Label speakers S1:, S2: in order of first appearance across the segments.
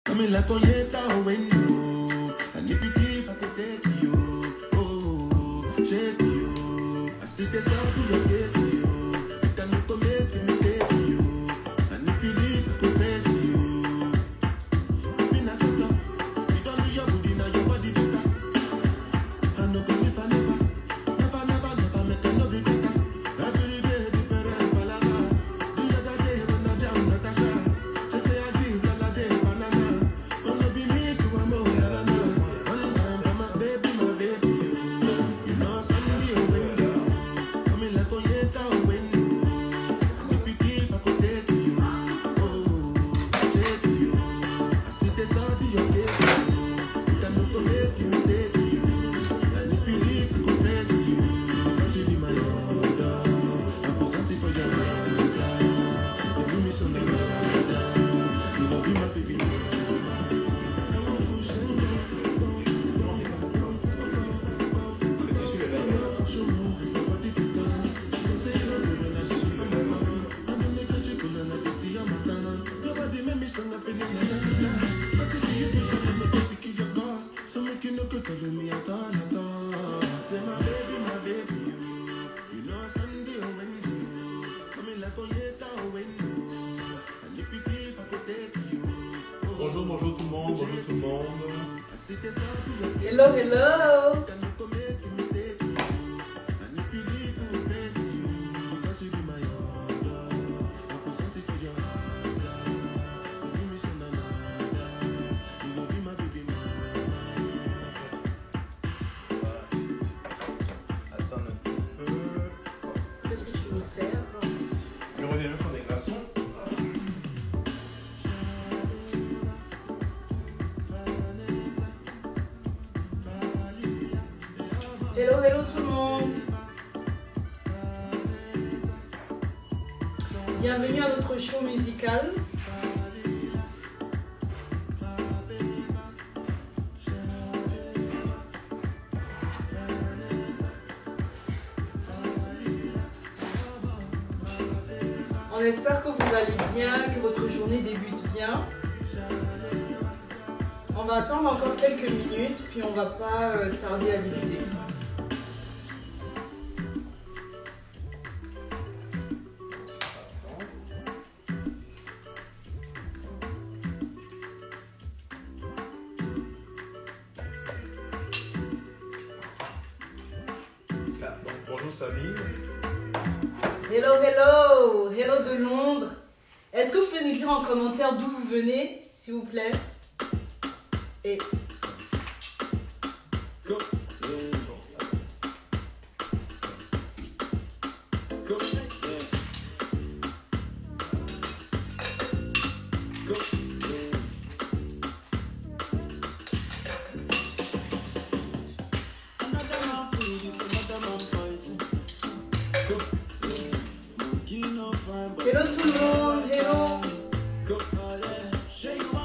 S1: Coming like Toyota window, and if you keep, I could take you. Oh, shake you. I still get out to your case, you. You can look make a mistake, you. And if you leave, I could press you. Been a sector, you don't do your booty, now your body better. I know go if I never make a love regret. Every day, different palava. The other day, when I jam Natasha, just say I give all day banana. Gonna be me to a more than one time for my baby, you know Sunday window, coming like Toyota window. And if you keep, I could take you. Oh, shake you. I still get started your case. You can look make you mistake you. And if you leave, I could press you. Cause you be my order. I put something for your answer. You do me so nice. You gon' be my baby.
S2: Bonjour, bonjour tout le monde, bonjour tout le monde.
S3: Hello, hello.
S2: Attends un petit peu.
S3: Qu'est-ce que tu me sers?
S2: Je reviens pour des glaçons.
S3: Hello, hello tout le monde. Bienvenue à notre show musical. On espère que vous allez bien, que votre journée débute bien. On va attendre encore quelques minutes, puis on va pas tarder à débuter.
S2: Donc, bonjour Sabine.
S3: Hello, hello, hello de Londres. Est-ce que vous pouvez nous dire en commentaire d'où vous venez, s'il vous plaît? Et
S2: Go. Go. Go.
S3: hello tout le monde, hello.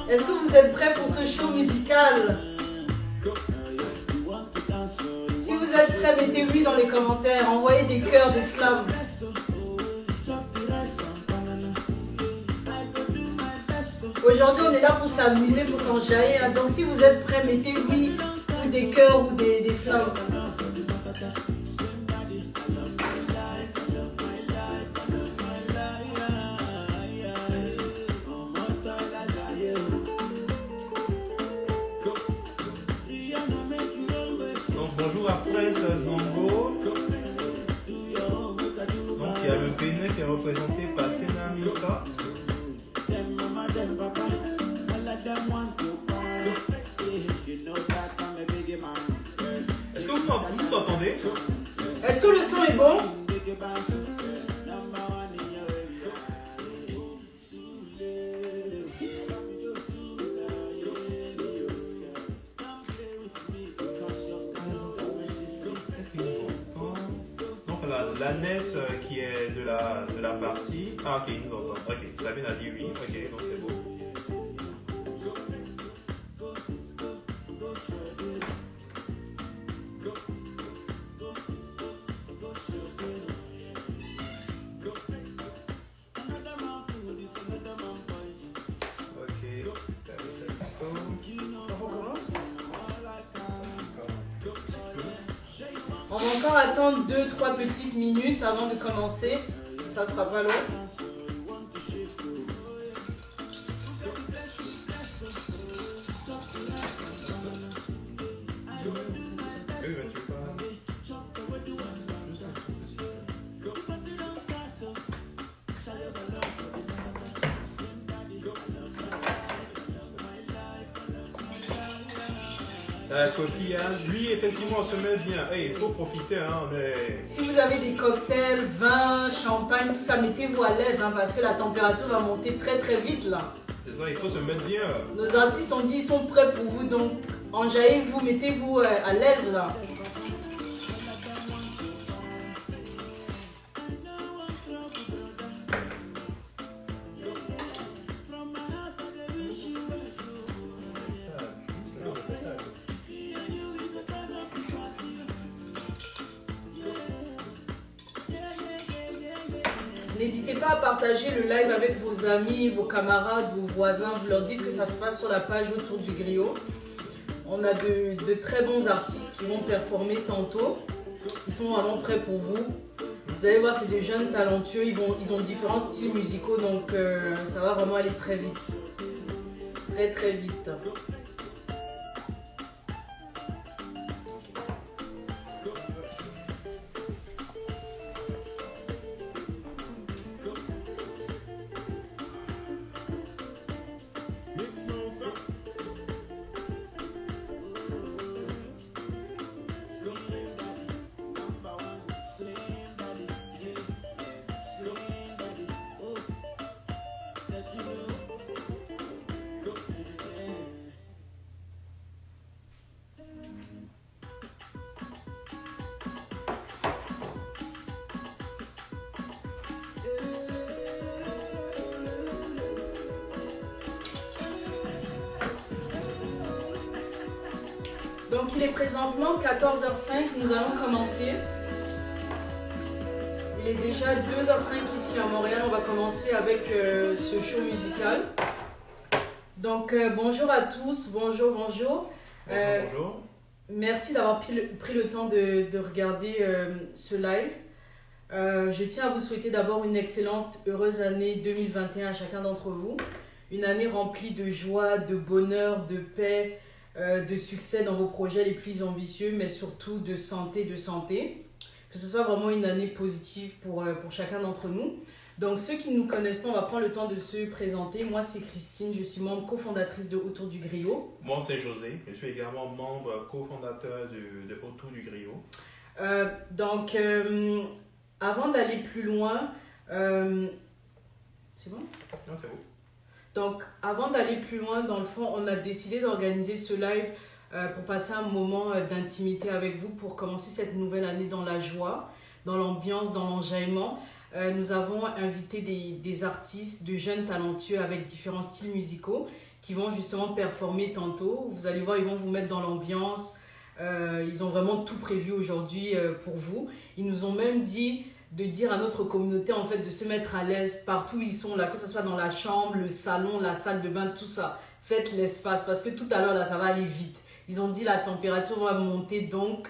S3: Est-ce que vous êtes prêts pour ce show musical? Si vous êtes prêts, mettez oui dans les commentaires, envoyez des cœurs, des flammes. Aujourd'hui, on est là pour s'amuser, pour s'enjailler. Donc si vous êtes prêts, mettez oui, ou des cœurs ou des flammes.
S2: Donc bonjour à Prince Zango. Donc il y a le Bénin qui est représenté par Sena Mikot. Est-ce que vous entendez?
S3: Est-ce que le son est bon?
S2: Donc la NES qui est de la partie. Ah ok, ils nous entendent. Ok, Sabine a dit oui. Ok, donc c'est beau. Ok.
S3: On va encore attendre 2-3 petites minutes avant de commencer. Ça sera pas long.
S2: Coquillage, lui effectivement on se met bien. Hey, il faut profiter, hein, mais...
S3: Si vous avez des cocktails, vin, champagne, tout ça, mettez-vous à l'aise hein, parce que la température va monter très très vite là.
S2: C'est ça, il faut se mettre bien.
S3: Nos artistes ont dit ils sont prêts pour vous, donc enjaillez-vous, mettez-vous à l'aise là. N'hésitez pas à partager le live avec vos amis, vos camarades, vos voisins. Vous leur dites que ça se passe sur la page Autour du Griot. On a de très bons artistes qui vont performer tantôt. Ils sont vraiment prêts pour vous. Vous allez voir, c'est des jeunes talentueux. Ils ont différents styles musicaux, donc ça va vraiment aller très vite. Très très vite. Donc il est présentement 14h05, nous allons commencer. Il est déjà 2h05 ici à Montréal, on va commencer avec ce show musical. Donc bonjour à tous, bonjour.
S2: Bonjour.
S3: Merci d'avoir pris le temps de regarder ce live. Je tiens à vous souhaiter d'abord une excellente, heureuse année 2021 à chacun d'entre vous. Une année remplie de joie, de bonheur, de paix, de succès dans vos projets les plus ambitieux, mais surtout de santé. Que ce soit vraiment une année positive pour chacun d'entre nous. Donc ceux qui ne nous connaissent pas, on va prendre le temps de se présenter. Moi c'est Christine, je suis membre cofondatrice de Autour du Griot.
S2: Moi c'est José, je suis également membre cofondateur de Autour du Griot.
S3: Avant d'aller plus loin, c'est bon?
S2: Non, c'est bon.
S3: Donc, avant d'aller plus loin, dans le fond, on a décidé d'organiser ce live pour passer un moment d'intimité avec vous, pour commencer cette nouvelle année dans la joie, dans l'ambiance, dans l'enjaillement. Nous avons invité des artistes, de jeunes talentueux avec différents styles musicaux qui vont justement performer tantôt. Vous allez voir, ils vont vous mettre dans l'ambiance. Ils ont vraiment tout prévu aujourd'hui pour vous. Ils nous ont même dit de dire à notre communauté en fait de se mettre à l'aise partout où ils sont là, que ce soit dans la chambre, le salon, la salle de bain, tout ça. Faites l'espace parce que tout à l'heure là ça va aller vite. Ils ont dit la température va monter, donc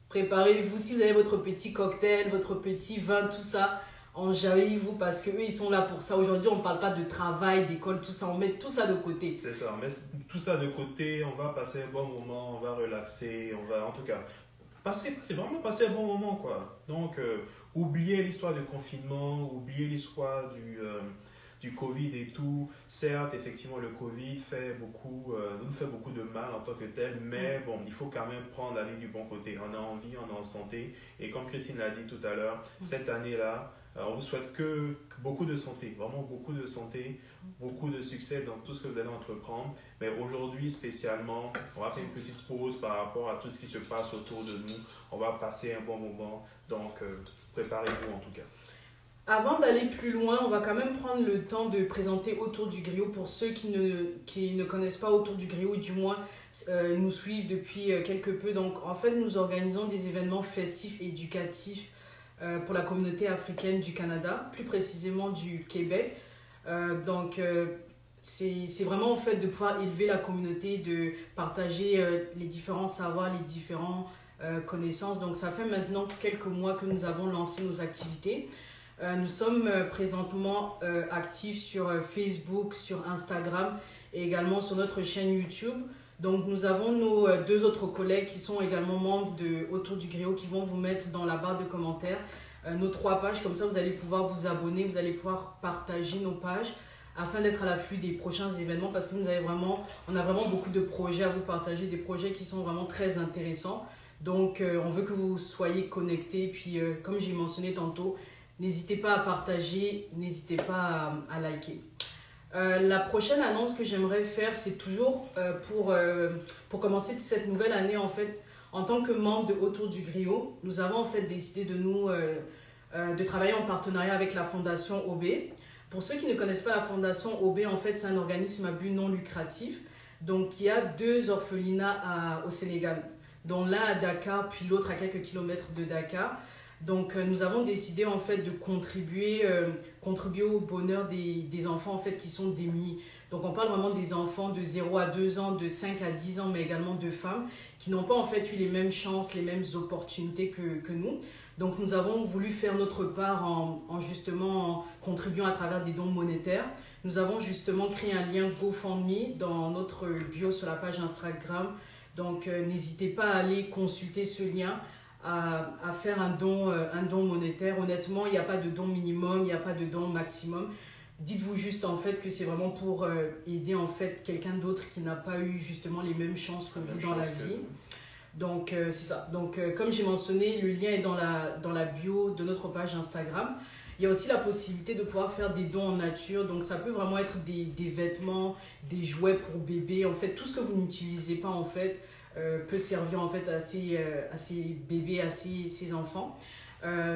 S3: préparez-vous. Si vous avez votre petit cocktail, votre petit vin, tout ça, enjaillez-vous parce que eux ils sont là pour ça. Aujourd'hui on ne parle pas de travail, d'école, tout ça, on met tout ça de côté.
S2: C'est ça, on met tout ça de côté, on va passer un bon moment, on va relaxer, on va en tout cas vraiment passer un bon moment quoi. Donc oubliez l'histoire du confinement, oubliez l'histoire du Covid et tout. Certes, effectivement, le Covid nous fait beaucoup de mal en tant que tel, mais bon, il faut quand même prendre la vie du bon côté. On a envie, on est en santé. Et comme Christine l'a dit tout à l'heure, cette année-là, on vous souhaite que beaucoup de santé, vraiment beaucoup de santé, beaucoup de succès dans tout ce que vous allez entreprendre. Mais aujourd'hui, spécialement, on va faire une petite pause par rapport à tout ce qui se passe autour de nous. On va passer un bon moment, donc préparez-vous en tout cas.
S3: Avant d'aller plus loin, on va quand même prendre le temps de présenter Autour du Griot pour ceux qui ne connaissent pas Autour du Griot, du moins nous suivent depuis quelque peu. Donc en fait, nous organisons des événements festifs et éducatifs pour la communauté africaine du Canada, plus précisément du Québec. C'est vraiment en fait de pouvoir élever la communauté, de partager les différents savoirs, les différents connaissance. Donc ça fait maintenant quelques mois que nous avons lancé nos activités. Nous sommes présentement actifs sur Facebook, sur Instagram et également sur notre chaîne YouTube. Donc nous avons nos deux autres collègues qui sont également membres de Autour du Griot qui vont vous mettre dans la barre de commentaires nos 3 pages. Comme ça, vous allez pouvoir vous abonner, vous allez pouvoir partager nos pages afin d'être à l'afflux des prochains événements parce que on a vraiment beaucoup de projets à vous partager, des projets qui sont vraiment très intéressants. Donc, on veut que vous soyez connectés. Puis, comme j'ai mentionné tantôt, n'hésitez pas à partager, n'hésitez pas à liker. La prochaine annonce que j'aimerais faire, c'est toujours pour commencer cette nouvelle année, en fait, en tant que membre de Autour du Griot, nous avons en fait décidé de travailler en partenariat avec la Fondation OB. Pour ceux qui ne connaissent pas la Fondation OB, en fait, c'est un organisme à but non lucratif. Donc, il y a 2 orphelinats au Sénégal, dont l'un à Dakar, puis l'autre à quelques kilomètres de Dakar. Donc, nous avons décidé en fait de contribuer au bonheur des enfants en fait qui sont démunis. Donc, on parle vraiment des enfants de 0 à 2 ans, de 5 à 10 ans, mais également de femmes qui n'ont pas en fait eu les mêmes chances, les mêmes opportunités que nous. Donc, nous avons voulu faire notre part en contribuant à travers des dons monétaires. Nous avons justement créé un lien GoFundMe dans notre bio sur la page Instagram. Donc, n'hésitez pas à aller consulter ce lien, à faire un don monétaire. Honnêtement, il n'y a pas de don minimum, il n'y a pas de don maximum. Dites-vous juste en fait que c'est vraiment pour aider en fait quelqu'un d'autre qui n'a pas eu justement les mêmes chances que vous dans la vie. Donc, c'est ça. Donc, comme j'ai mentionné, le lien est dans la bio de notre page Instagram. Il y a aussi la possibilité de pouvoir faire des dons en nature. Donc, ça peut vraiment être des vêtements, des jouets pour bébés. En fait, tout ce que vous n'utilisez pas, en fait, peut servir en fait à ces bébés, à ces enfants.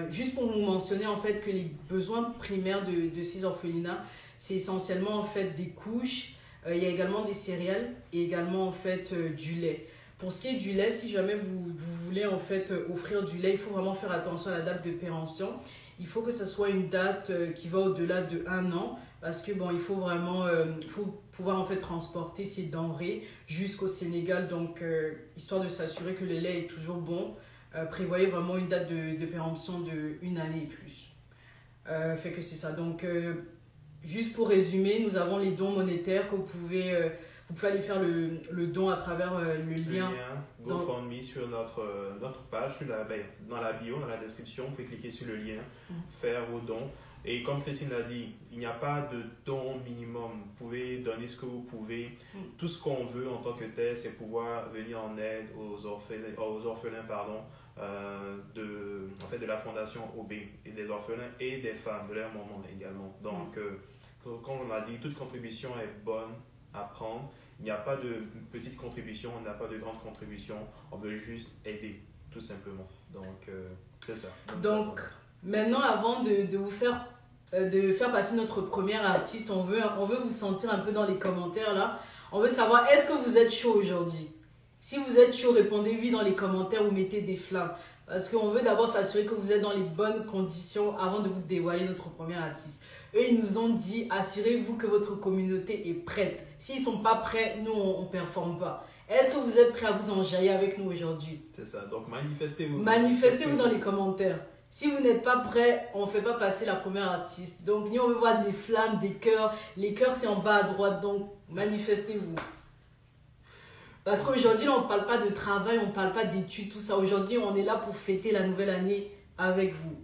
S3: Juste pour vous mentionner, en fait, que les besoins primaires de ces orphelinats, c'est essentiellement, en fait, des couches. Il y a également des céréales et également, en fait, du lait. Pour ce qui est du lait, si jamais vous voulez en fait offrir du lait, il faut vraiment faire attention à la date de péremption. Il faut que ce soit une date qui va au-delà de 1 an parce que bon, il faut vraiment pouvoir en fait transporter ces denrées jusqu'au Sénégal. Donc, histoire de s'assurer que le lait est toujours bon, prévoyez vraiment une date de péremption de 1 année et plus. Fait que c'est ça. Donc, juste pour résumer, nous avons les dons monétaires que vous pouvez aller faire le don à travers le lien
S2: GoFundMe sur notre page, dans la bio, dans la description. Vous pouvez cliquer sur le lien, faire vos dons. Et comme Christine l'a dit, il n'y a pas de don minimum. Vous pouvez donner ce que vous pouvez. Tout ce qu'on veut en tant que tel, c'est pouvoir venir en aide aux orphelins de la Fondation OB, et des orphelins et des femmes, de leur maman également. Donc, comme on a dit, toute contribution est bonne à prendre. Il n'y a pas de petite contribution, il n'y a pas de grande contribution. On veut juste aider, tout simplement. Donc, c'est ça.
S3: Donc, maintenant, avant de vous faire passer notre premier artiste, on veut vous sentir un peu dans les commentaires là. On veut savoir, est-ce que vous êtes chaud aujourd'hui? Si vous êtes chaud, répondez oui dans les commentaires ou mettez des flammes. Parce qu'on veut d'abord s'assurer que vous êtes dans les bonnes conditions avant de vous dévoiler notre premier artiste. Eux, ils nous ont dit, assurez-vous que votre communauté est prête. S'ils ne sont pas prêts, nous, on ne performe pas. Est-ce que vous êtes prêts à vous enjailler avec nous aujourd'hui?
S2: C'est ça, donc manifestez-vous.
S3: Manifestez-vous dans les commentaires. Si vous n'êtes pas prêts, on ne fait pas passer la première artiste. Donc, nous, on veut voir des flammes, des cœurs. Les cœurs, c'est en bas à droite, donc manifestez-vous. Parce qu'aujourd'hui, on ne parle pas de travail, on ne parle pas d'études, tout ça. Aujourd'hui, on est là pour fêter la nouvelle année avec vous.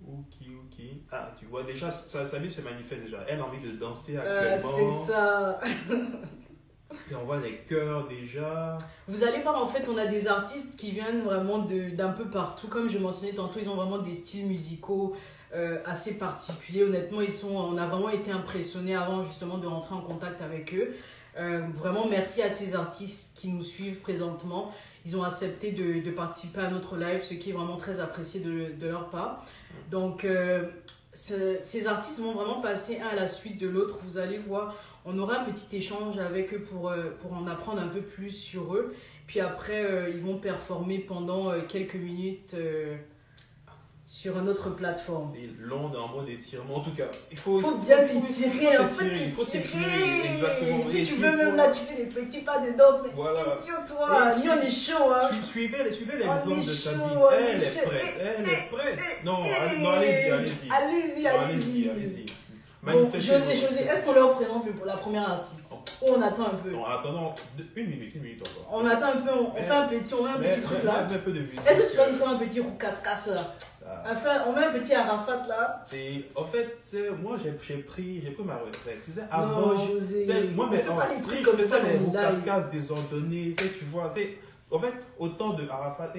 S2: Ok. Ah, tu vois, déjà, Samy se manifeste déjà. Elle a envie de danser actuellement.
S3: C'est ça.
S2: Et on voit les chœurs déjà.
S3: Vous allez voir, en fait, on a des artistes qui viennent vraiment d'un peu partout. Comme je mentionnais tantôt, ils ont vraiment des styles musicaux assez particuliers. Honnêtement, on a vraiment été impressionnés avant justement de rentrer en contact avec eux. Vraiment, merci à ces artistes qui nous suivent présentement. Ils ont accepté de participer à notre live, ce qui est vraiment très apprécié de leur part. Donc, ces artistes vont vraiment passer un à la suite de l'autre. Vous allez voir, on aura un petit échange avec eux pour en apprendre un peu plus sur eux. Puis après, ils vont performer pendant quelques minutes sur une autre plateforme.
S2: Et long en mode étirement. En tout cas, il
S3: Faut bien t'étirer, un peu
S2: il faut s'étirer.
S3: t'étirer.
S2: Exactement.
S3: Si
S2: Et
S3: tu
S2: si
S3: veux, même
S2: pour-
S3: là, tu fais des petits pas de danse, mais
S2: Voilà.
S3: étire-toi.
S2: Et
S3: Nous, on est chaud, hein.
S2: Suivez
S3: On
S2: l'exemple
S3: est
S2: de
S3: chaud,
S2: Sabine.
S3: on est
S2: Elle est
S3: chaud.
S2: prête. Elle est prête. Non,
S3: Eh,
S2: non, allez-y, allez-y.
S3: Allez-y,
S2: Allez-y,
S3: allez-y.
S2: allez-y.
S3: Bon,
S2: Manifestez
S3: José, est-ce qu'on leur présente la première artiste? Ou on attend un peu?
S2: Non, attendons, une minute encore.
S3: On attend un peu, on fait un petit, on met un petit truc là.
S2: Un peu de musique.
S3: Est-ce que tu vas nous faire un petit roucasse-casse là?
S2: Ah.
S3: Enfin, on met un petit Arafat là.
S2: Et en fait, moi j'ai pris ma retraite. Tu sais, avant,
S3: Non, José.
S2: moi,
S3: on
S2: mais
S3: fait pas les trucs
S2: je
S3: comme
S2: faisais
S3: ça
S2: les
S3: dans le live.
S2: cascades désordonnées, tu vois. En fait, autant de Arafat,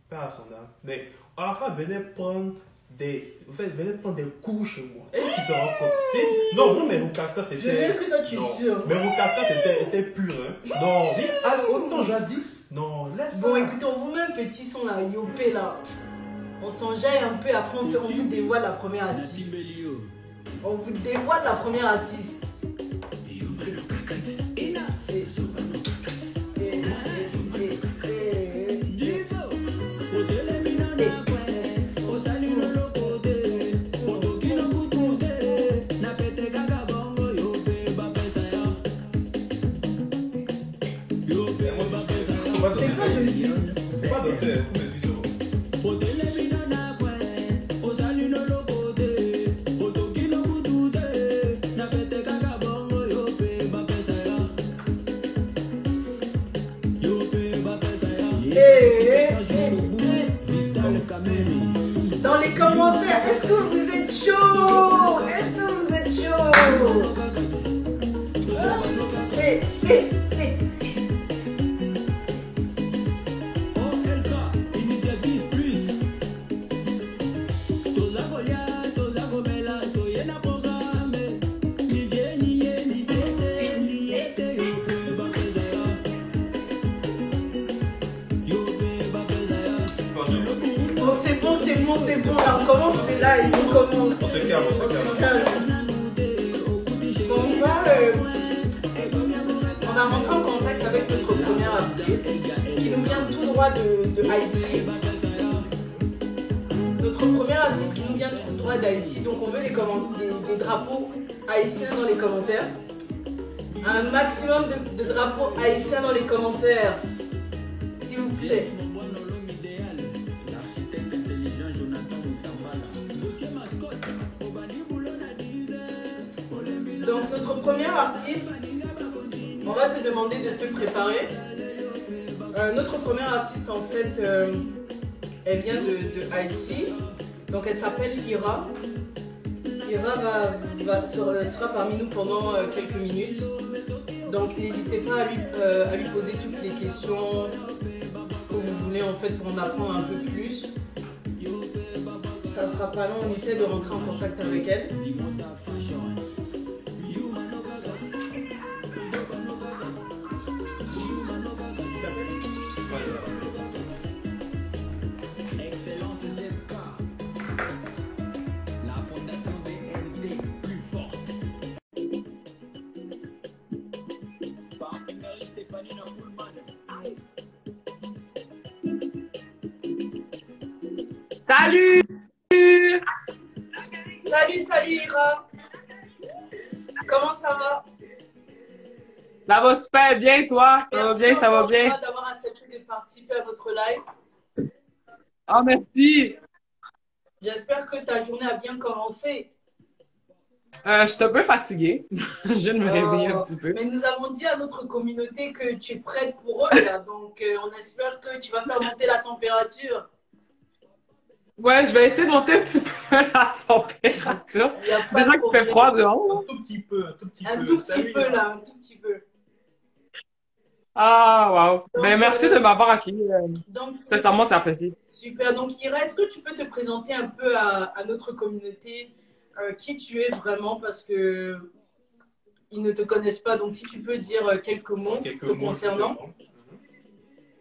S2: pas à son âme, mais Arafat venait prendre des coups chez moi. Et tu te rends compte. Non, mais Roukaska c'était.
S3: José, est-ce que toi tu es
S2: Non.
S3: sûr?
S2: Mais Roukaska était pur. Hein. Non, autant jadis. Non, laisse
S3: Bon,
S2: ça.
S3: écoutez, on vous met un petit son là, Yopé là. On s'enjaille un peu, après on vous dévoile la première artiste. On vous dévoile la première artiste. C'est toi, je suis.
S2: Faut pas danser, faut me suivre.
S3: Dans les commentaires, est-ce que vous êtes chaud? Est-ce que vous êtes chaud? Eh, eh, eh. Bon, c'est bon, là, on commence le live, on commence.
S2: On se calme, on se calme.
S3: Bon, on va rentrer en contact avec notre première artiste qui nous vient tout droit de Haïti. Notre première artiste qui nous vient tout droit d'Haïti, donc on veut des drapeaux haïtiens dans les commentaires. Un maximum de drapeaux haïtiens dans les commentaires, s'il vous plaît. Donc notre première artiste, on va te demander de te préparer. Notre première artiste en fait, elle vient de Haïti, donc elle s'appelle Ira. Ira sera parmi nous pendant quelques minutes, donc n'hésitez pas à lui poser toutes les questions que vous voulez en fait pour en apprendre un peu plus. Ça sera pas long, on essaie de rentrer en contact avec elle.
S4: Salut!
S3: Salut Ira. Comment ça va?
S4: Ça va super bien, toi? Ça va bien, ça va bien.
S3: Merci d'avoir accepté de participer à notre live.
S4: Ah, merci.
S3: J'espère que ta journée a bien commencé.
S4: Je suis un peu fatiguée. Je viens de me réveiller un petit peu.
S3: Mais nous avons dit à notre communauté que tu es prête pour eux, là. Donc, on espère que tu vas faire monter la température.
S4: Ouais, je vais essayer de monter un petit peu la température.
S3: Il y a pas
S4: Déjà
S3: de
S4: qu'il fait
S3: problème.
S4: froid dehors.
S2: Un tout petit peu, un tout petit
S3: Un
S2: peu.
S3: tout petit
S2: Salut,
S3: peu,
S2: Ira.
S3: là, un tout petit peu.
S4: Ah, wow. Ben,
S3: Donc,
S4: merci de m'avoir accueilli.
S3: Donc,
S4: Sincèrement, c'est apprécié.
S3: super. Donc, Ira, est-ce que tu peux te présenter un peu à notre communauté qui tu es vraiment parce que ils ne te connaissent pas. Donc, si tu peux dire quelques mots
S2: Quelques
S3: te
S2: mots,
S3: concernant.
S2: justement.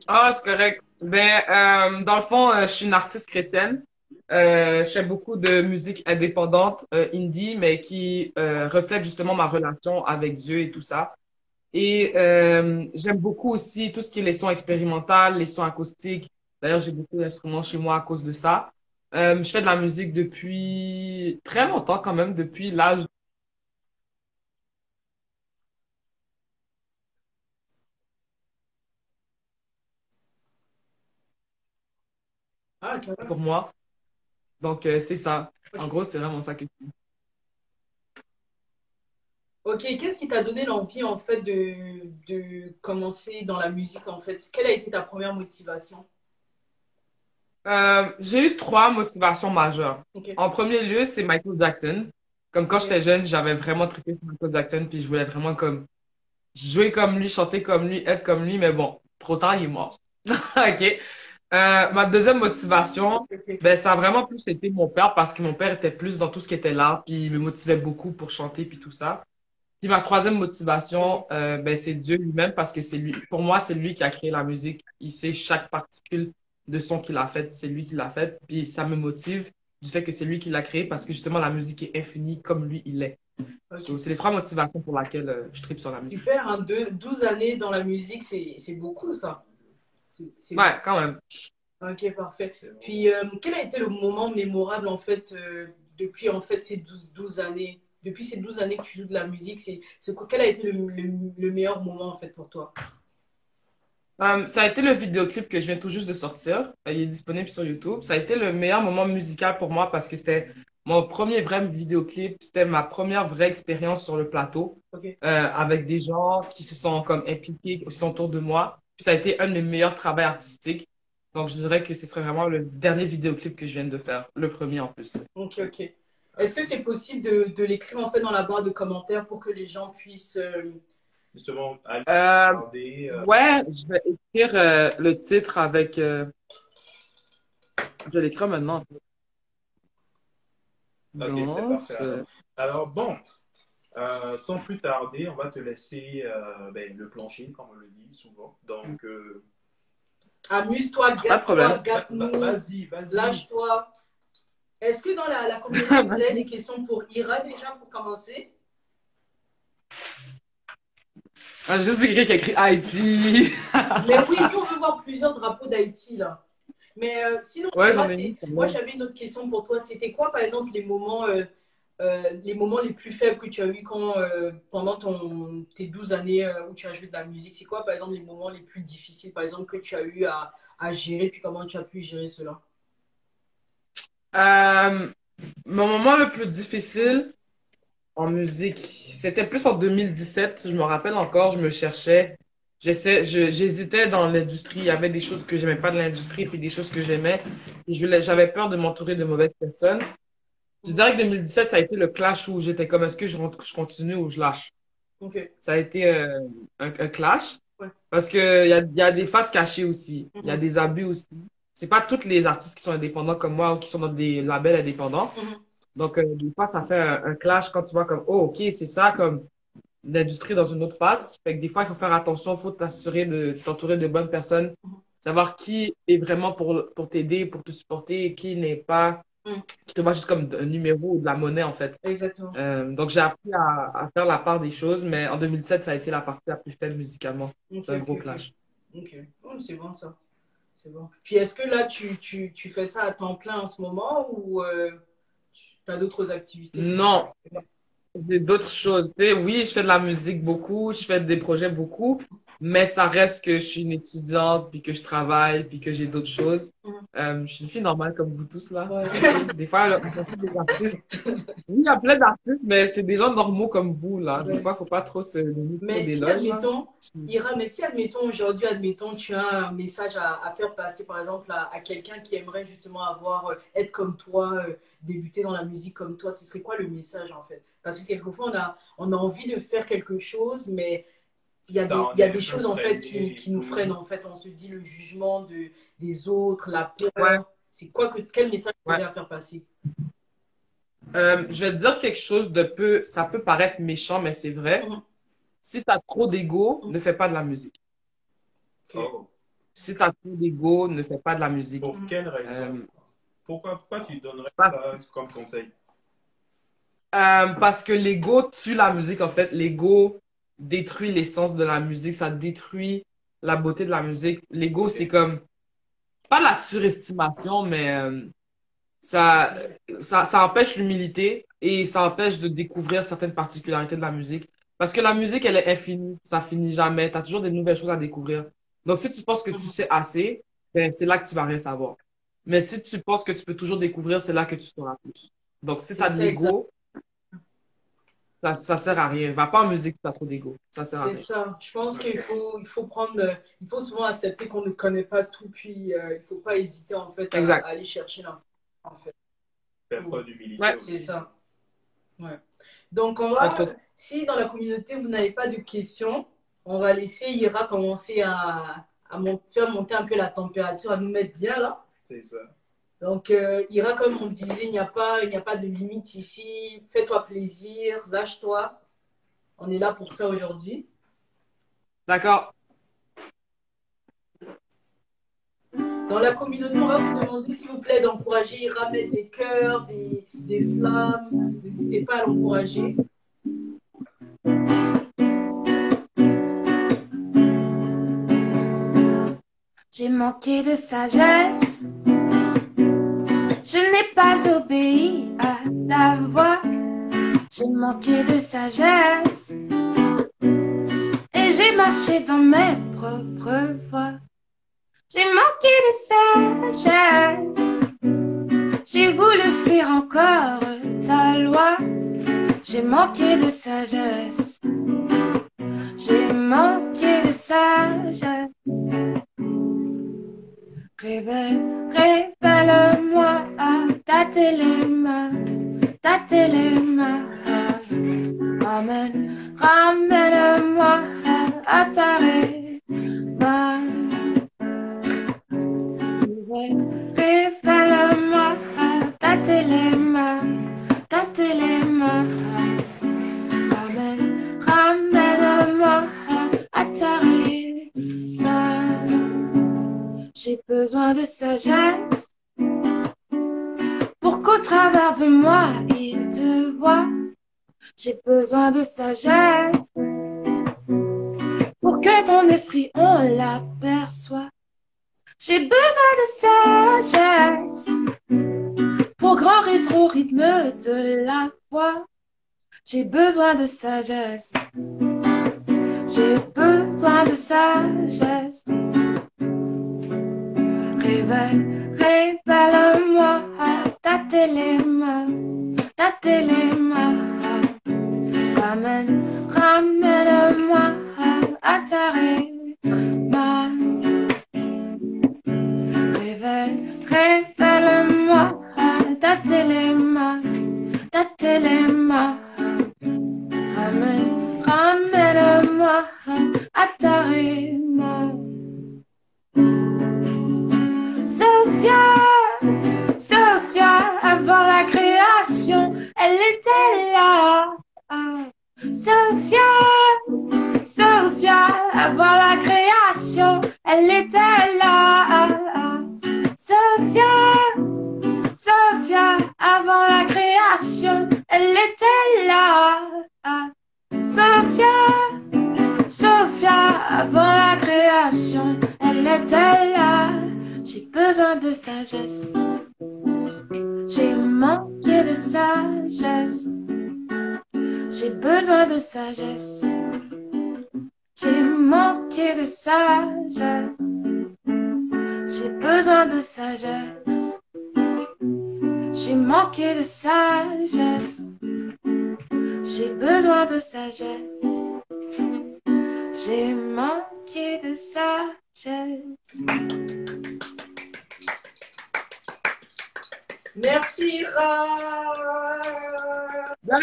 S4: Ah, c'est correct. Ben, dans le fond, je suis une artiste chrétienne. Je fais beaucoup de musique indépendante, indie, mais qui reflète justement ma relation avec Dieu et tout ça. Et j'aime beaucoup aussi tout ce qui est les sons expérimentaux, les sons acoustiques. D'ailleurs, j'ai beaucoup d'instruments chez moi à cause de ça. Je fais de la musique depuis très longtemps quand même, depuis l'âge
S3: Ah, quand même.
S4: pour moi. Donc, c'est ça.
S3: Ok.
S4: En gros, c'est vraiment ça que
S3: Ok, qu'est-ce qui t'a donné l'envie en fait de commencer dans la musique en fait? Quelle a été ta première motivation?
S4: J'ai eu trois motivations majeures.
S3: Ok,
S4: En premier lieu, c'est Michael Jackson. Comme quand
S3: ok,
S4: j'étais jeune, j'avais vraiment trippé sur Michael Jackson, puis je voulais vraiment comme jouer comme lui, chanter comme lui, être comme lui, mais bon, trop tard, il est mort. OK. Ma deuxième motivation,
S3: ok.
S4: ben, ça a vraiment plus été mon père, parce que mon père était plus dans tout ce qui était l'art, puis il me motivait beaucoup pour chanter, puis tout ça. Puis ma troisième motivation, ben, c'est Dieu lui-même parce que c'est lui, pour moi, c'est lui qui a créé la musique. Il sait chaque particule de son qu'il a faite, c'est lui qui l'a faite. Puis ça me motive du fait que c'est lui qui l'a créé parce que justement, la musique est infinie comme lui, il est. So,
S3: Ok.
S4: c'est les trois motivations pour lesquelles je tripe sur la musique.
S3: Super, hein, 12 années dans la musique, c'est beaucoup ça. C'est beaucoup.
S4: Ouais, quand même.
S3: Ok, parfait. Puis, quel a été le moment mémorable en fait depuis en fait ces 12 années? Depuis ces 12 années que tu joues de la musique, quel a été le meilleur moment en fait pour toi?
S4: Ça a été le vidéoclip que je viens tout juste de sortir. Il est disponible sur YouTube. Ça a été le meilleur moment musical pour moi parce que c'était mon premier vrai vidéoclip. C'était ma première vraie expérience sur le plateau
S3: Ok.
S4: avec des gens qui se sont comme impliqués, qui sont autour de moi. Puis ça a été un de mes meilleurs travaux artistiques. Donc je dirais que ce serait vraiment le dernier vidéoclip que je viens de faire. Le premier en plus.
S3: Ok, ok. Est-ce que c'est possible de l'écrire en fait dans la barre de commentaires pour que les gens puissent
S2: Justement, aller
S4: Euh,
S2: regarder.
S4: ouais, je vais écrire le titre avec... je vais l'écrire maintenant.
S2: Ok, c'est
S4: Danse.
S2: parfait alors bon, sans plus tarder, on va te laisser ben, le plancher, comme on le dit souvent. Donc,
S3: amuse-toi,
S4: Pas de
S3: gâte-toi,
S4: problème.
S3: gâte-nous,
S2: vas-y, vas-y.
S3: lâche-toi. Est-ce que dans la communauté, vous avez des questions pour Ira déjà pour commencer?
S4: Ah, j'ai juste vu quelqu'un qui a écrit Haïti.
S3: Mais oui, nous, on veut voir plusieurs drapeaux d'Haïti là. Mais sinon,
S4: Ouais,
S3: Ira,
S4: j'en ai mis. Quand
S3: moi
S4: même.
S3: j'avais une autre question pour toi. C'était quoi, par exemple, les moments les plus faibles que tu as eu pendant tes 12 années où tu as joué de la musique? C'est quoi, par exemple, les moments les plus difficiles, par exemple, que tu as eu à gérer, puis comment tu as pu gérer cela?
S4: Euh, Mon moment le plus difficile en musique, c'était plus en 2017. Je me rappelle encore, je me cherchais. J'hésitais dans l'industrie. Il y avait des choses que j'aimais pas de l'industrie, puis des choses que j'aimais. Et j'avais peur de m'entourer de mauvaises personnes. Je dirais que 2017, ça a été le clash où j'étais comme, est-ce que je continue ou je lâche?
S3: Ok.
S4: Ça a été un clash.
S3: Ouais.
S4: Parce que il y a des faces cachées aussi. Il y a
S3: Mhm.
S4: des abus aussi. C'est pas tous les artistes qui sont indépendants comme moi ou qui sont dans des labels indépendants.
S3: Mhm.
S4: Donc, des fois, ça fait un clash quand tu vois comme, oh, OK, c'est ça, comme l'industrie dans une autre face. Fait que des fois, il faut faire attention, il faut t'assurer de t'entourer de bonnes personnes,
S3: Mhm.
S4: savoir qui est vraiment pour t'aider, pour te supporter, et qui n'est pas,
S3: Mhm.
S4: qui te voit juste comme un numéro ou de la monnaie, en fait.
S3: Exactement.
S4: Donc, j'ai appris à faire la part des choses, mais en 2007, ça a été la partie la plus faible musicalement.
S3: Ok,
S4: C'est un
S3: ok,
S4: gros
S3: ok.
S4: clash.
S3: Ok. Oh, c'est bon ça. C'est bon. Puis est-ce que là, tu fais ça à temps plein en ce moment ou tu as d'autres activités que tu
S4: Non, j'ai d'autres choses. Tu sais, oui, je fais de la musique beaucoup, je fais des projets beaucoup, mais ça reste que je suis une étudiante, puis que je travaille, puis que j'ai d'autres choses.
S3: Mhm.
S4: Je suis une fille normale comme vous tous là.
S3: Ouais.
S4: Ok. Des fois, là, on pense des artistes. Oui, il y a plein d'artistes, mais c'est des gens normaux comme vous là. Des
S3: Ouais.
S4: fois, faut pas trop se donner trop
S3: Mais si,
S4: d'éloges là.
S3: admettons, Ira, mais si, admettons, aujourd'hui, admettons, tu as un message à faire passer, par exemple, à quelqu'un qui aimerait justement être comme toi, débuter dans la musique comme toi, ce serait quoi le message, en fait? Parce que quelquefois, on a envie de faire quelque chose, mais
S2: Ça en
S3: il y a
S2: est un
S3: des
S2: peu
S3: choses, en fait,
S2: freiné
S3: qui
S2: et
S3: nous
S2: tout.
S3: freinent, en fait. On se dit le jugement des autres, la
S4: Ouais,
S3: peur. Quel message tu
S4: ouais.
S3: aurais à faire passer?
S4: Je vais te dire quelque chose ça peut paraître méchant, mais c'est vrai.
S3: Mhm.
S4: Si tu as trop d'ego,
S3: Mhm.
S4: ne fais pas de la musique.
S3: Ok.
S2: Oh,
S4: Si tu as trop d'ego, ne fais pas de la musique.
S2: pour quelle raison?
S4: Euh,
S2: Pourquoi tu donnerais
S4: parce,
S2: ça comme conseil?
S4: parce que l'ego tue la musique, en fait. L'ego détruit l'essence de la musique, ça détruit la beauté de la musique. L'ego,
S2: Ok.
S4: c'est comme, pas la surestimation, mais ça, ça empêche l'humilité et ça empêche de découvrir certaines particularités de la musique. Parce que la musique, elle est infinie, ça finit jamais. Tu as toujours des nouvelles choses à découvrir. Donc, si tu penses que tu sais assez, ben, c'est là que tu vas rien savoir. Mais si tu penses que tu peux toujours découvrir, c'est là que tu sauras plus. Donc, si tu
S3: C'est
S4: as de
S3: ça, exact.
S4: l'ego, ça sert à rien. Va pas en musique si tu as trop d'ego. Ça sert à
S3: C'est
S4: rien.
S3: ça. Je pense il faut prendre, il faut souvent accepter qu'on ne connaît pas tout, puis il ne faut pas hésiter en fait
S4: Exact.
S3: à aller chercher l'info. En fait.
S2: Faire preuve d'humilité
S4: Ouais.
S3: C'est
S2: aussi.
S3: ça. Ouais. Donc,
S4: Entre autres.
S3: si dans la communauté vous n'avez pas de questions, on va laisser Ira commencer faire monter un peu la température, à nous mettre bien là.
S2: C'est ça.
S3: Donc, Ira, comme on disait, il n'y a pas de limite ici. Fais-toi plaisir, lâche-toi. On est là pour ça aujourd'hui.
S4: D'accord.
S3: Dans la communauté, on va vous demander, s'il vous plaît, d'encourager Ira à mettre des cœurs, des flammes. N'hésitez pas à l'encourager.
S5: J'ai manqué de sagesse. Je n'ai pas obéi à ta voix. J'ai manqué de sagesse. Et j'ai marché dans mes propres voies. J'ai manqué de sagesse. J'ai voulu fuir encore ta loi. J'ai manqué de sagesse. J'ai manqué de sagesse. Révèle-moi ta téléma, ramène-moi à ta réma. Révèle-moi ta téléma, ramène-moi à ta réma. J'ai besoin de sagesse pour qu'au travers de moi, il te voit. J'ai besoin de sagesse pour que ton esprit, on l'aperçoit. J'ai besoin de sagesse pour grandir au rythme de la voix. J'ai besoin de sagesse. J'ai besoin de sagesse. Révèle-moi ta téléma, ramène-moi à ta réma. Révèle-moi ta téléma, ramène-moi à ta réma. Sophia, avant la création, elle était là. Sophia, avant la création, elle était là. Sophia, avant la création, elle était là. Sophia, avant la création, elle était là. J'ai besoin de sagesse. J'ai manqué de sagesse. J'ai besoin de sagesse. J'ai manqué de sagesse. J'ai besoin de sagesse. J'ai manqué de sagesse. J'ai besoin de sagesse. J'ai manqué de sagesse.
S3: Merci, Ira.
S4: De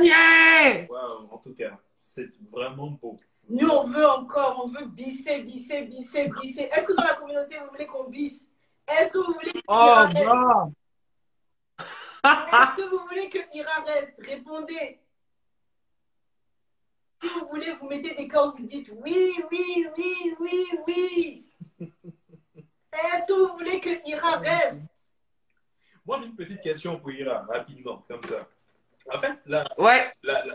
S4: rien.
S2: Waouh, en tout cas, c'est vraiment beau.
S3: Nous, on veut bisser. Est-ce que dans la communauté, vous voulez qu'on bisse? Est-ce que vous voulez que Ira
S4: Oh,
S3: reste?
S4: bon.
S3: Est-ce que vous voulez que Ira reste? Répondez. Si vous voulez, vous mettez des cœurs, vous dites oui. Est-ce que vous voulez que Ira reste?
S2: Moi, j'ai une petite question pour Ira, rapidement, comme ça. En fait,
S4: Ouais,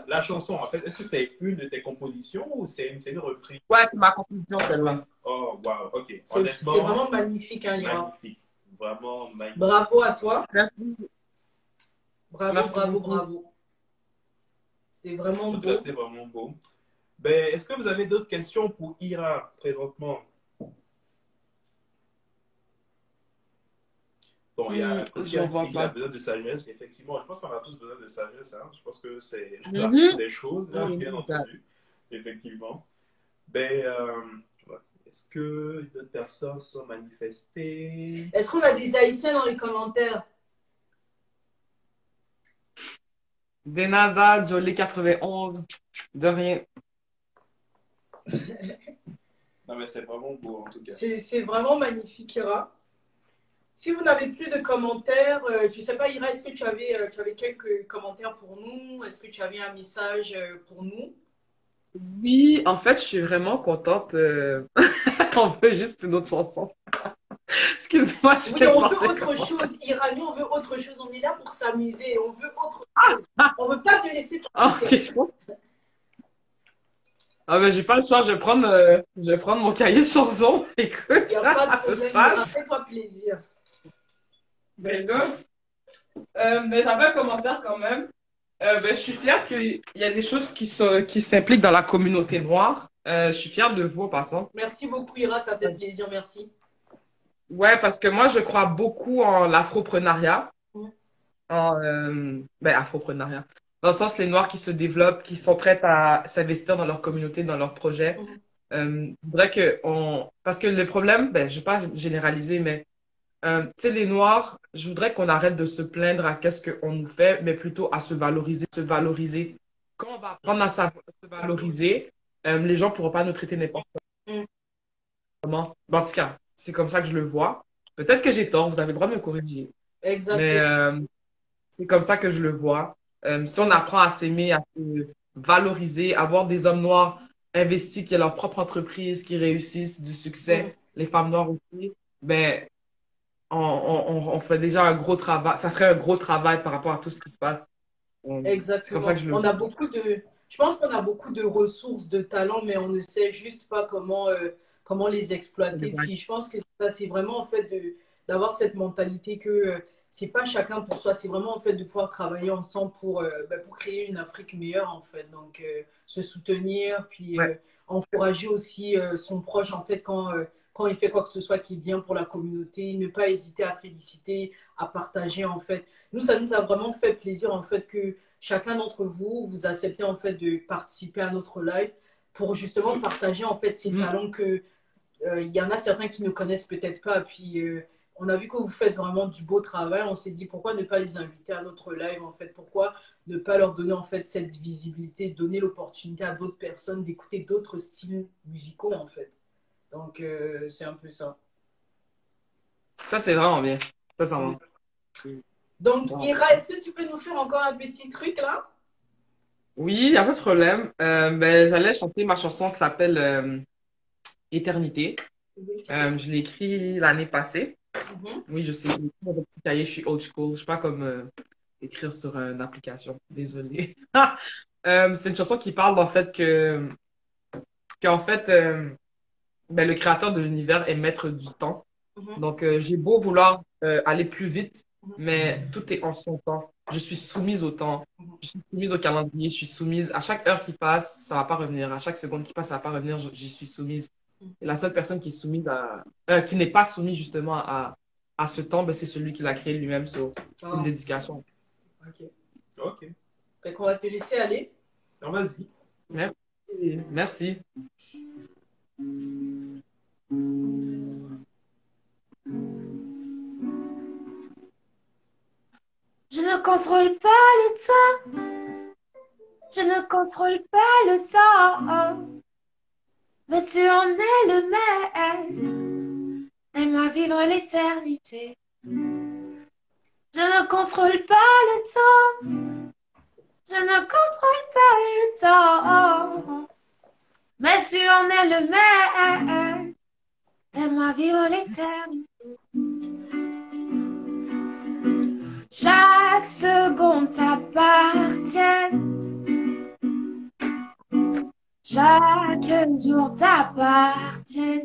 S2: la chanson, en fait, est-ce que c'est une de tes compositions ou c'est une reprise?
S4: ouais, c'est ma conclusion, celle-là.
S2: Oh, wow, ok.
S3: C'est
S2: Honnêtement,
S3: vraiment magnifique, hein, Ira.
S2: magnifique. vraiment magnifique.
S3: Bravo à toi.
S4: Merci.
S3: Bravo,
S4: Merci
S3: bravo,
S4: beaucoup.
S3: bravo. C'est vraiment
S2: En tout cas,
S3: beau.
S2: c'était vraiment beau. Ben, est-ce que vous avez d'autres questions pour Ira présentement? Bon, il y a Cookie
S4: J'en vois
S2: il a
S4: pas.
S2: besoin de sagesse, effectivement. Je pense qu'on a tous besoin de sagesse. Hein. Je pense que c'est la
S4: Mhm.
S2: des choses, là,
S4: Oui,
S2: bien
S4: exact.
S2: entendu. Effectivement. Ben, ouais. Est-ce que d'autres personnes se sont manifestées?
S3: Est-ce qu'on a des Haïtiens dans les commentaires?
S4: Denada, Jolie 91, de rien.
S2: Non, mais c'est vraiment beau, en tout cas.
S3: C'est vraiment magnifique, Ira. Si vous n'avez plus de commentaires, je ne sais pas, Ira, est-ce que tu avais quelques commentaires pour nous? Est-ce que tu avais un message pour nous?
S4: Oui, en fait, je suis vraiment contente. On veut juste une autre chanson. Excuse-moi, je
S3: Oui,
S4: vais
S3: on veut
S4: demander
S3: autre
S4: comment.
S3: chose, Ira. Nous, on veut autre chose. On est là pour s'amuser. On veut autre chose. On ne veut pas te laisser partir.
S4: Ok. Ah ben, j'ai pas le choix, je vais prendre mon cahier de chansons. Écoute,
S3: Il n'y a pas de
S4: ça se
S3: problème,
S4: passe.
S3: Ira. Fais-toi plaisir.
S4: Ben là, mais j'avais un commentaire quand même. Ben, je suis fière qu'il y a des choses qui s'impliquent dans la communauté noire. Je suis fière de vous en passant.
S3: Merci beaucoup, Ira. Ça fait plaisir. Merci.
S4: Ouais, parce que moi, je crois beaucoup en l'afroprenariat. Ben, afroprenariat. Dans le sens, les Noirs qui se développent, qui sont prêts à s'investir dans leur communauté, dans leurs projets. Je voudrais parce que le problème, ben, je ne vais pas généraliser, mais tu sais, les Noirs, je voudrais qu'on arrête de se plaindre à qu'est-ce qu'on nous fait, mais plutôt à se valoriser, se valoriser. Quand on va apprendre à se valoriser, les gens ne pourront pas nous traiter n'importe comment. Bon, en tout cas, c'est comme ça que je le vois. Peut-être que j'ai tort, vous avez le droit de me corriger.
S3: Exactement.
S4: Mais c'est comme ça que je le vois. Si on apprend à s'aimer, à se valoriser, à voir des hommes noirs investis, qui ont leur propre entreprise, qui réussissent du succès, les femmes noires aussi, ben, on fait déjà un gros travail. Ça ferait un gros travail par rapport à tout ce qui se passe. C'est comme ça
S3: Exactement.
S4: que je le
S3: On
S4: vois.
S3: a beaucoup de, je pense qu'on a beaucoup de ressources, de talents, mais on ne sait juste pas comment les exploiter.
S4: Exact.
S3: Puis je pense que ça, c'est vraiment en fait d'avoir cette mentalité que c'est pas chacun pour soi, c'est vraiment en fait de pouvoir travailler ensemble pour créer une Afrique meilleure en fait. Donc se soutenir, puis
S4: Ouais.
S3: encourager aussi son proche en fait quand il fait quoi que ce soit qui est bien pour la communauté, ne pas hésiter à féliciter, à partager en fait. Nous, ça nous a vraiment fait plaisir en fait que chacun d'entre vous, vous acceptez en fait de participer à notre live pour justement partager en fait ces talents que il y en a certains qui ne connaissent peut-être pas. Puis on a vu que vous faites vraiment du beau travail. On s'est dit pourquoi ne pas les inviter à notre live en fait. Pourquoi ne pas leur donner en fait cette visibilité, donner l'opportunité à d'autres personnes d'écouter d'autres styles musicaux en fait. Donc c'est un peu ça.
S4: Ça, c'est vraiment bien. Ça, ça va.
S3: Donc
S4: Wow.
S3: Ira, est-ce que tu peux nous faire encore un petit truc là?
S4: Oui, il n'y a pas de problème. Ben, j'allais chanter ma chanson qui s'appelle Éternité. Je l'ai écrit l'année passée. Oui, je sais, j'ai écrit dans mon petit cahier, je suis old school. Je ne suis pas comme écrire sur une application. Désolée. C'est une chanson qui parle en fait qu'en fait, ben, le créateur de l'univers est maître du temps. Donc, j'ai beau vouloir aller plus vite, mais tout est en son temps. Je suis soumise au temps. Je suis soumise au calendrier. Je suis soumise à chaque heure qui passe, ça ne va pas revenir. À chaque seconde qui passe, ça ne va pas revenir. J'y suis soumise. Et la seule personne qui est soumise qui n'est pas soumise justement à ce temps, ben, c'est celui qui l'a créé lui-même. Sur une dédication.
S3: Ok.
S2: Ok.
S3: Fait qu'on va te laisser aller.
S2: Alors, vas-y.
S4: Merci. Merci.
S5: Je ne contrôle pas le temps. Je ne contrôle pas le temps. Mais tu en es le maître. T'aimes vivre l'éternité. Je ne contrôle pas le temps. Je ne contrôle pas le temps. Mais tu en es le maître. T'aimes vivre l'éternité. Chaque seconde t'appartient. Chaque jour t'appartient.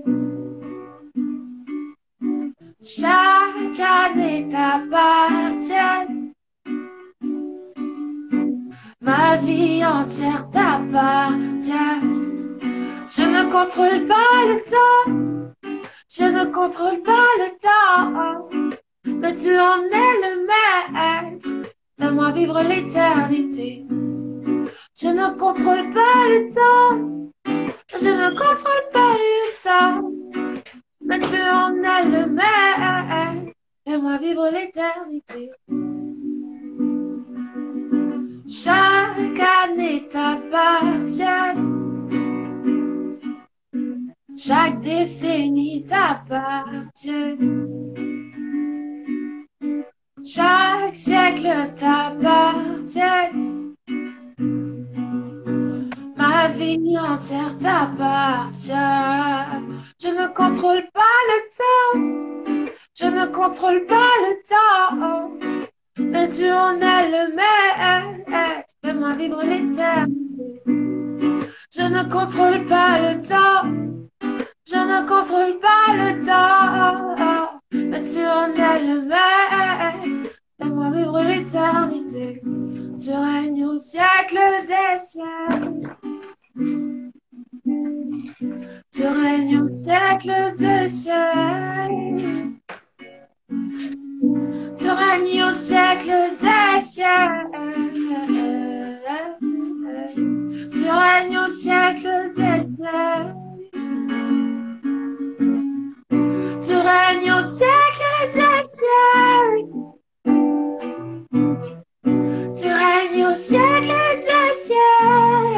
S5: Chaque Chaque année t'appartient. Ma vie entière t'appartient. Je ne contrôle pas le temps. Je ne contrôle pas le temps. Mais tu en es le maître. Fais-moi vivre l'éternité. Je ne contrôle pas le temps. Je ne contrôle pas le temps. Mais tu en es le maître. Fais-moi vivre l'éternité. Chaque année t'appartient. Chaque décennie t'appartient. Chaque siècle t'appartient. Ma vie entière t'appartient. Je ne contrôle pas le temps. Je ne contrôle pas le temps. Mais tu en es le maître. Fais-moi vivre l'éternité. Je ne contrôle pas le temps. Je ne contrôle pas le temps. Mais tu en es le maître. Fais-moi vivre l'éternité. Tu règnes au siècle des siècles. Tu règnes au siècle des siècles. Tu règnes au siècle des siècles. Tu règnes au siècle des siècles. Tu règnes au siècle des siècles. Tu règnes au siècle des siècles.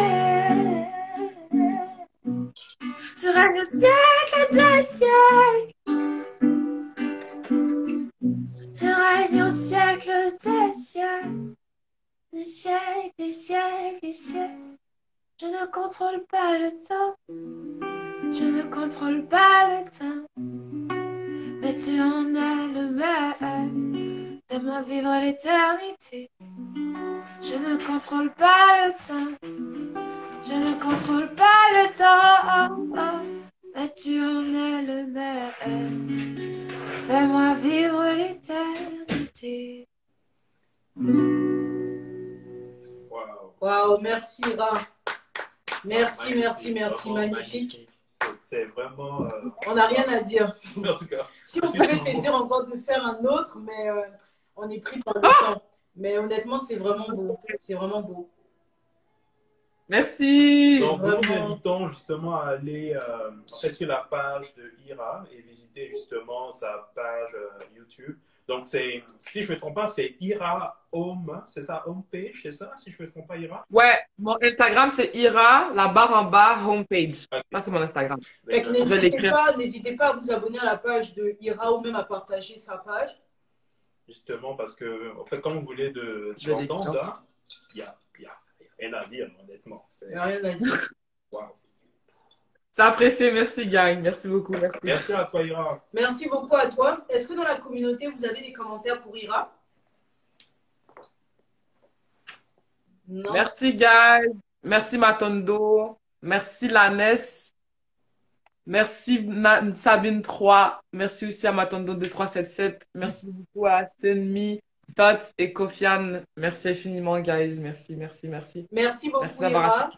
S5: Tu règnes au siècle des siècles. Tu règnes au siècle des siècles. Des siècles, des siècles, des siècles. Je ne contrôle pas le temps. Je ne contrôle pas le temps. Mais tu en es le maître. Fais-moi vivre l'éternité. Je ne contrôle pas le temps. Je ne contrôle pas le temps. Mais tu en es le maître. Fais-moi vivre l'éternité.
S2: Waouh.
S3: Waouh, merci Ira. Merci, merci, merci,
S2: Vraiment
S3: magnifique.
S2: C'est vraiment.
S3: On n'a rien à dire.
S2: En tout cas.
S3: Si on pouvait te dire encore de faire un autre, mais on est pris par le temps. Mais honnêtement, c'est vraiment beau. C'est vraiment beau.
S4: Merci.
S2: Donc, nous vous
S3: Vraiment.
S2: invitons justement à aller sur la page de Ira et visiter justement sa page YouTube. Donc, si je ne me trompe pas, c'est Ira Home, c'est ça, Homepage, c'est ça, si je ne me trompe pas, Ira?
S4: Ouais, mon Instagram, c'est Ira, la barre en bas, homepage.
S2: Ok.
S4: Ça, c'est mon Instagram.
S3: Fait que
S2: D'accord.
S3: n'hésitez pas à vous abonner à la page de Ira ou même à partager sa page.
S2: Justement, parce que, en fait, comme vous voulez de
S4: Je l'ai
S2: tendance,
S4: dit.
S2: là, il y a rien à dire, honnêtement.
S3: Il n'y a rien à dire.
S2: Waouh.
S4: C'est apprécié, merci, gang. Merci beaucoup, merci.
S2: Merci à toi, Ira.
S3: Merci beaucoup à toi. Est-ce que dans la communauté, vous avez des commentaires pour Ira? Non.
S4: Merci, guys. Merci, Matondo. Merci, Lanès. Merci, Sabine 3. Merci aussi à Matondo 2377. Merci beaucoup à Stenmi, Tots et Kofian. Merci infiniment, guys. Merci, merci, merci.
S3: Merci beaucoup,
S4: Merci d'avoir
S3: Ira.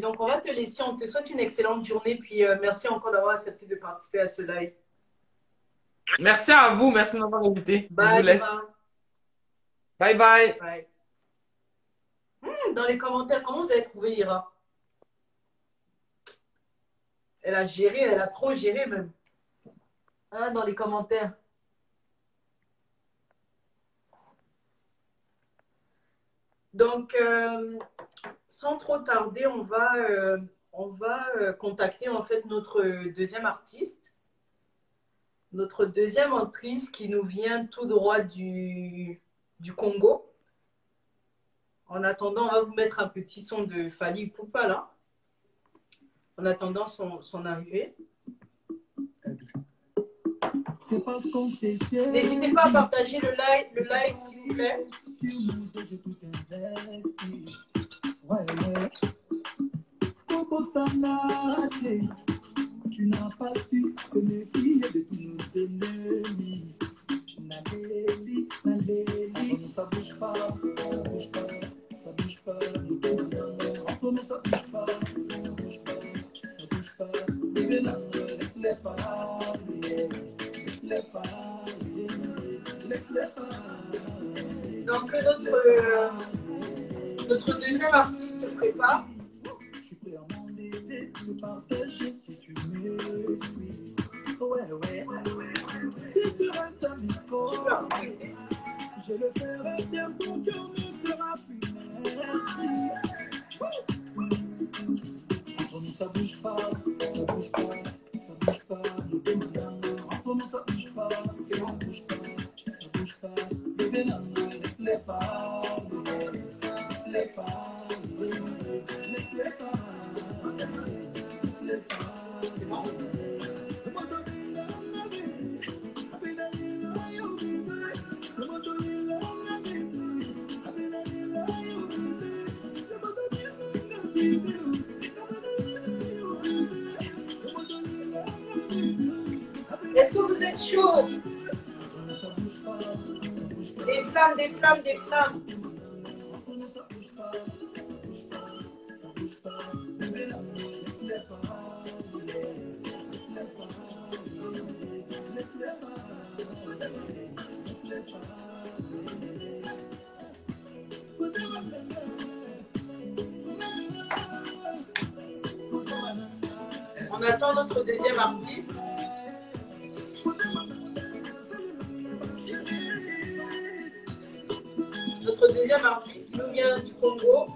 S3: Donc, on va te laisser. On te souhaite une excellente journée. Puis, merci encore d'avoir accepté de participer à ce live.
S4: Merci à vous. Merci de m'avoir invité. Je
S3: Bye,
S4: vous laisse.
S3: Ira.
S4: Bye, bye.
S3: Bye. Dans les commentaires, comment vous avez trouvé Ira? Elle a géré, elle a trop géré même. Hein, dans les commentaires. Donc, sans trop tarder, on va contacter en fait notre deuxième artiste, notre deuxième actrice qui nous vient tout droit du Congo. En attendant, on va vous mettre un petit son de Fally Ipupa là. En attendant son arrivée. N'hésitez pas à partager le live s'il vous plaît.
S1: Tu n'as pas su te méfier de tous nos ennemis. pas, nous deux maintenant, entre nous ça bouge pas, ça bouge pas, ça bouge pas. Bébé là, laisse-les parler, laisse-les parler, laisse-les parler.
S3: Donc, notre deuxième artiste se prépare.
S1: Je suis prêt à m'endetter, te partager si tu me suis. Ouais, ouais, si tu restes à mes côtés, je le ferai bien, ton cœur ne sera plus merci. Entre nous ça bouge pas, ça bouge pas, ça bouge pas. Nous deux maintenant, entre nous ça bouge pas, ça bouge pas, ça bouge pas. Bébé là, laisse-les parler, laisse-les parler, laisse-les parler, laisse-les parler.
S3: Est-ce que vous êtes chaud? Des flammes, des flammes, des flammes. On attend notre deuxième artiste. Notre deuxième artiste qui nous vient du Congo.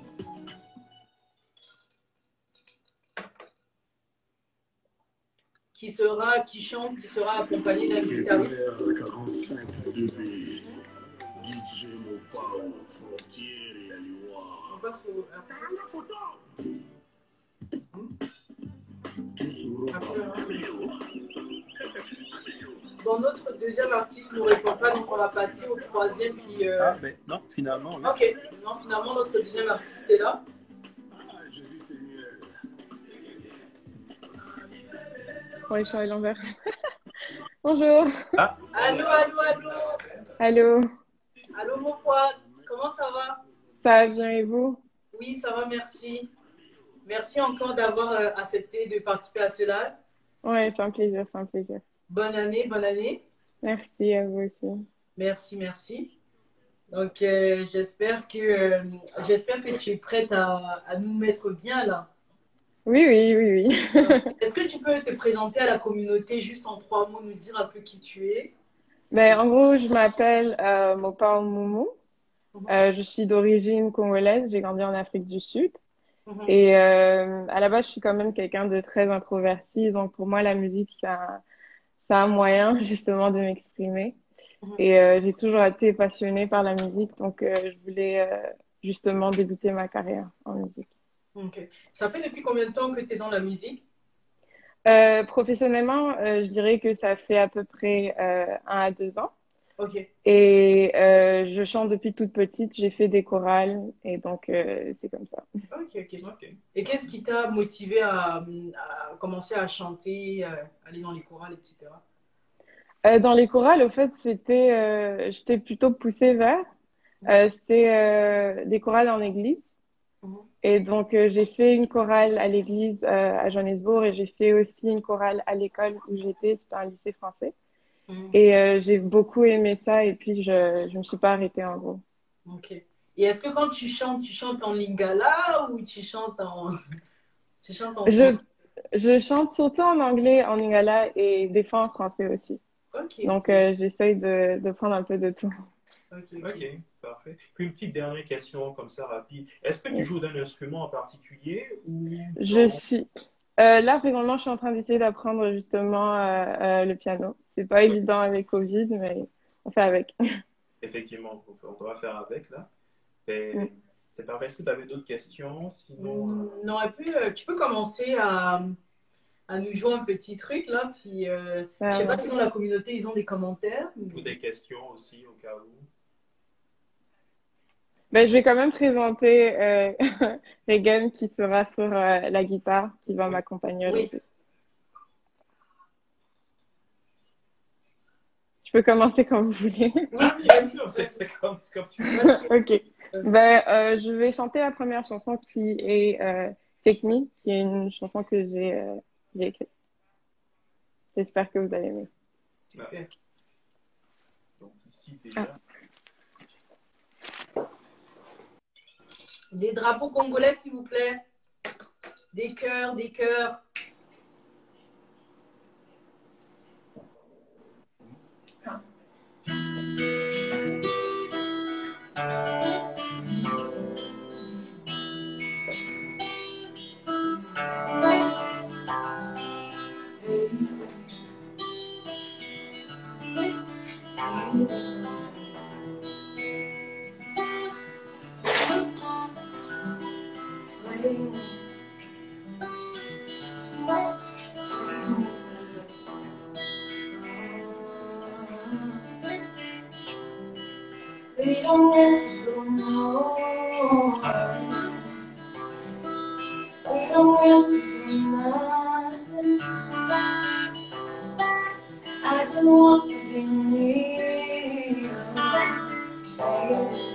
S3: Qui chante, qui sera accompagné d'un guitariste.
S1: 45 dB, DJ Mopao, Frontier et Aliwa.
S3: On passe au... Bon, notre deuxième artiste ne répond pas, donc on va passer au troisième. Puis,
S2: Ah, mais non, finalement. Oui.
S3: Ok, non, finalement, notre deuxième artiste est là.
S6: Oui, je suis à l'envers. Bonjour.
S2: Ah,
S3: Allô, allô, allô.
S6: Allô.
S3: Allô, mon poids. Comment ça va?
S6: Ça va bien et vous?
S3: Oui, ça va, merci. Merci encore d'avoir accepté de participer à cela.
S6: Oui, c'est un plaisir, c'est un plaisir.
S3: Bonne année, bonne année.
S6: Merci à vous aussi.
S3: Merci, merci. Donc, j'espère que tu es prête à nous mettre bien là.
S6: Oui, oui, oui, oui.
S3: Est-ce que tu peux te présenter à la communauté juste en 3 mots, nous dire un peu qui tu es?
S6: Ben, en gros, je m'appelle Mopao Moumou. Je suis d'origine congolaise, j'ai grandi en Afrique du Sud. Et à la base, je suis quand même quelqu'un de très introverti. Donc, pour moi, la musique, c'est un moyen justement de m'exprimer. Et j'ai toujours été passionnée par la musique. Donc, je voulais justement débuter ma carrière en musique.
S3: Ok. Ça fait depuis combien de temps que tu es dans la musique?
S6: Professionnellement, je dirais que ça fait à peu près 1 à 2 ans.
S3: Ok.
S6: Et je chante depuis toute petite, j'ai fait des chorales et donc c'est comme ça.
S3: Ok. Et qu'est-ce qui t'a motivé à commencer à chanter, aller dans les chorales, etc.
S6: Dans les chorales, au fait, j'étais plutôt poussée vers. C'était des chorales en église. Et donc, j'ai fait une chorale à l'église à Johannesburg et j'ai fait aussi une chorale à l'école où j'étais, c'était un lycée français. Et j'ai beaucoup aimé ça et puis je me suis pas arrêtée en gros.
S3: Ok. Et est-ce que quand tu chantes en lingala ou tu chantes en français?
S6: Je chante surtout en anglais, en lingala et des fois en français aussi.
S3: Ok.
S6: Donc, j'essaye de prendre un peu de tout.
S2: Ok, parfait. Puis une petite dernière question comme ça rapide. Est-ce que tu joues d'un instrument en particulier ou
S6: Là, présentement, je suis en train d'essayer d'apprendre justement le piano. C'est pas évident avec Covid, mais on fait avec.
S2: Effectivement, on doit faire avec là. Et c'est parfait. Est-ce que tu avais d'autres questions? Sinon,
S3: Non, tu peux commencer à nous jouer un petit truc là. Puis, je sais pas si dans la communauté, ils ont des commentaires.
S2: ou des questions aussi au cas où.
S6: Ben, je vais quand même présenter Regan qui sera sur la guitare, qui va m'accompagner aujourd'hui. Je peux commencer quand vous voulez.
S3: Oui, bien sûr,
S2: c'est comme tu veux.
S6: Ok. Je vais chanter la première chanson qui est Take Me, qui est une chanson que j'ai écrite. J'espère que vous allez aimer.
S2: Super. Donc ici déjà.
S3: Des drapeaux congolais, s'il vous plaît. Des cœurs, des cœurs.
S7: We don't get to go nowhere. We don't get to do nothing. I just want to be near you, baby.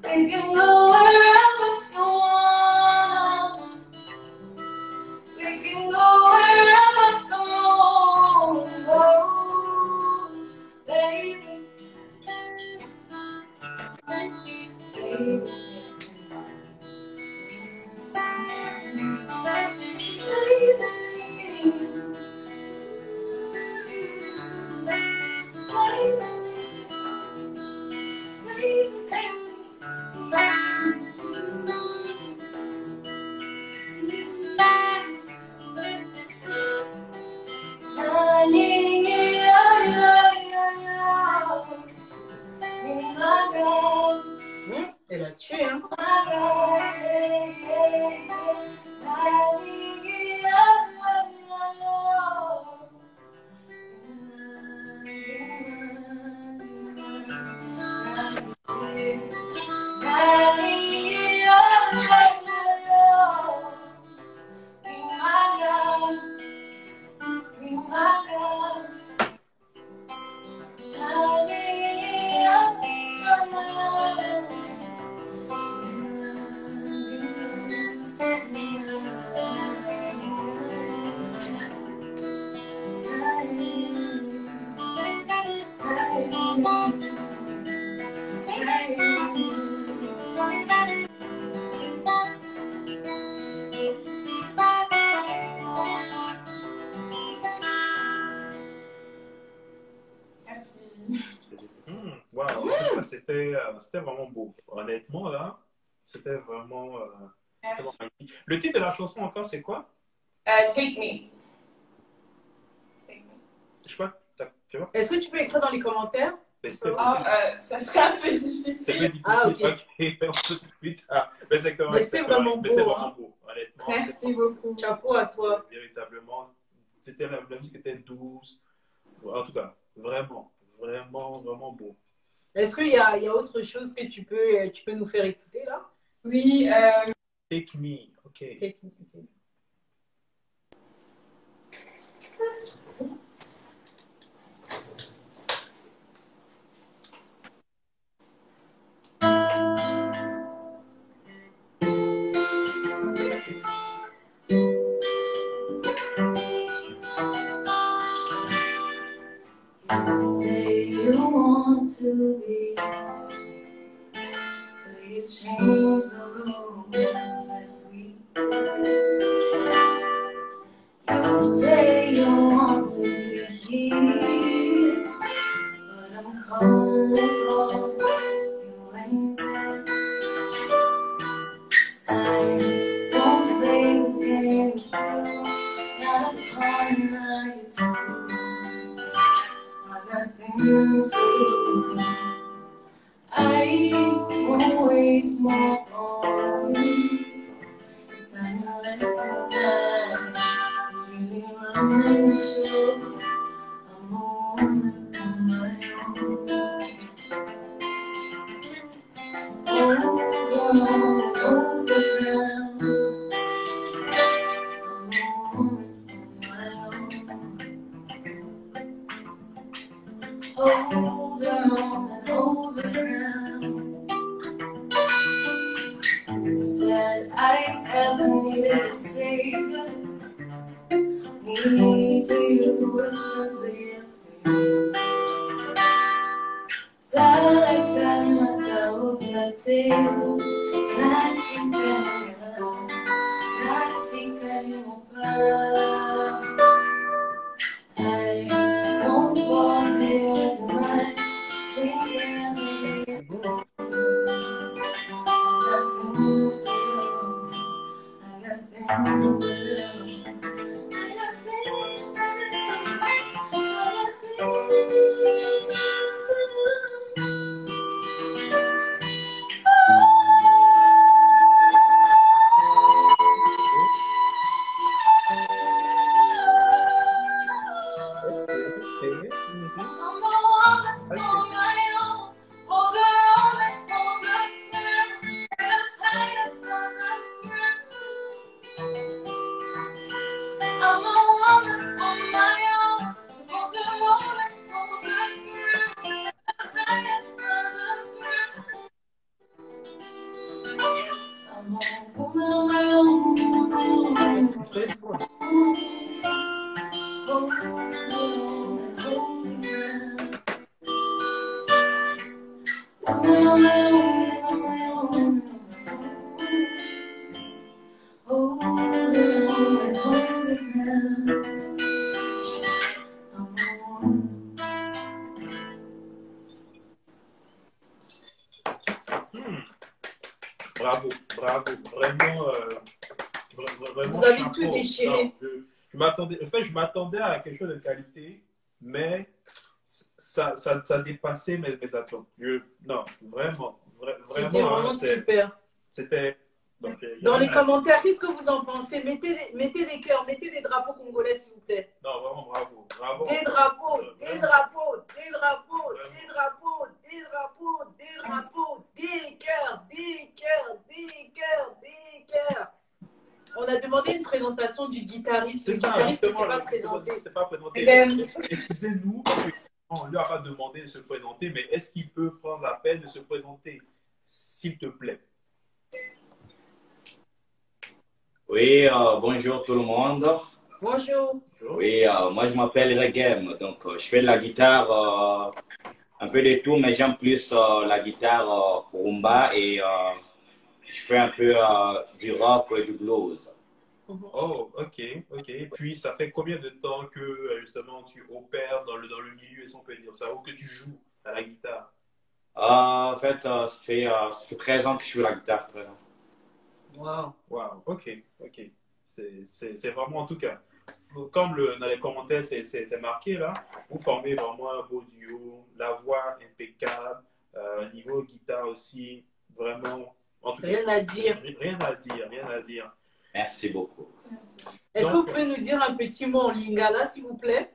S7: We can go wherever you want. We can go wherever you want, baby.
S3: Elle a tué, hein?
S2: Wow, c'était vraiment beau. Honnêtement, là, c'était vraiment magnifique. Le titre de la chanson encore, c'est quoi?
S7: Take me.
S2: Je sais pas, tu vois?
S3: Est-ce que tu peux écrire dans les commentaires?
S7: Ça serait un peu
S2: C'est
S7: difficile.
S2: difficile.
S3: Ah, ok.
S2: On se dit plus tard. Mais c'est correct.
S3: Mais c'était vraiment
S2: Mais c'était
S3: beau,
S2: vraiment
S3: hein.
S2: beau, honnêtement.
S7: Merci beaucoup.
S3: Chapeau à toi.
S2: Véritablement, la musique était douce. En tout cas, vraiment, vraiment, vraiment beau.
S3: Est-ce qu'il y a autre chose que tu peux nous faire écouter là?
S7: Oui,
S2: Take me, ok.
S3: Ok.
S7: you say you want to be, but you change the rules as we. You say you want to be here, but I'm cold, you ain't there. I don't play this game with you, not a part of my too. I won't waste more on you, 'cause I really running the show. I'm a woman on my own. Hold on, hold the ground. I'm a woman on my own. Hold on and hold the ground. You said I ever needed a savior. Me to you was simply a plea. Sabe calma causa teu. Nati carinho para. I won't force it much. I got things to do. I got things to do. I got things to
S2: Okay.
S7: I'm a woman on my own. Hold her on and hold her firm. Get a higher on the ground. I'm a woman on my own. Hold her on and hold her firm. Get a higher on the ground. I'm a woman on my own.
S2: Très bon.
S7: Hold her on and hold her ground. On my own. Hold it on and hold it now. I'm a woman.
S2: Bravo, bravo. Vraiment, vraiment
S3: Vous avez
S2: chapeau.
S3: tout déchiré.
S2: Non, je m'attendais, en fait, je m'attendais à quelque chose de qualité, mais ça dépassait mes attentes. Non, vraiment,
S3: C'était
S2: vraiment,
S3: vraiment
S2: hein,
S3: super.
S2: c'était. Donc, j'ai
S3: Dans
S2: rien
S3: les
S2: à dire.
S3: commentaires, qu'est-ce que vous en pensez? Mettez des cœurs, mettez des drapeaux congolais, s'il vous plaît.
S2: Non, vraiment, bravo, bravo.
S3: Des drapeaux, des
S2: Vraiment.
S3: drapeaux, des drapeaux, des drapeaux, des drapeaux, des drapeaux, des cœurs, des cœurs, des cœurs, des cœurs. On a demandé une présentation du guitariste. Le
S2: C'est ça,
S3: guitariste ne s'est
S2: justement,
S3: pas présenté.
S2: c'est pas présenté.
S3: Then-
S2: Excusez-nous, on lui a pas demandé de se présenter, mais est-ce qu'il peut prendre la peine de se présenter, s'il te plaît?
S8: Oui, bonjour tout le monde.
S3: Bonjour.
S8: Oui, moi je m'appelle Regem, donc je fais de la guitare un peu de tout, mais j'aime plus la guitare rumba et je fais un peu du rock et du blues.
S2: Oh, ok, ok. Puis, ça fait combien de temps que, justement, tu opères dans le milieu, si on peut dire ça, ou que tu joues à la guitare?
S8: En fait, ça fait 13 ans que je joue la guitare, 13 ans.
S3: Wow.
S2: Wow, ok, ok. C'est vraiment, en tout cas, comme dans les commentaires, c'est marqué là, vous formez vraiment un beau duo, la voix impeccable, niveau guitare aussi, vraiment, en tout cas,
S3: Rien à dire.
S2: Rien à dire, rien à dire.
S8: Merci beaucoup.
S3: Est-ce que vous pouvez nous dire un petit mot en lingala, s'il vous plaît?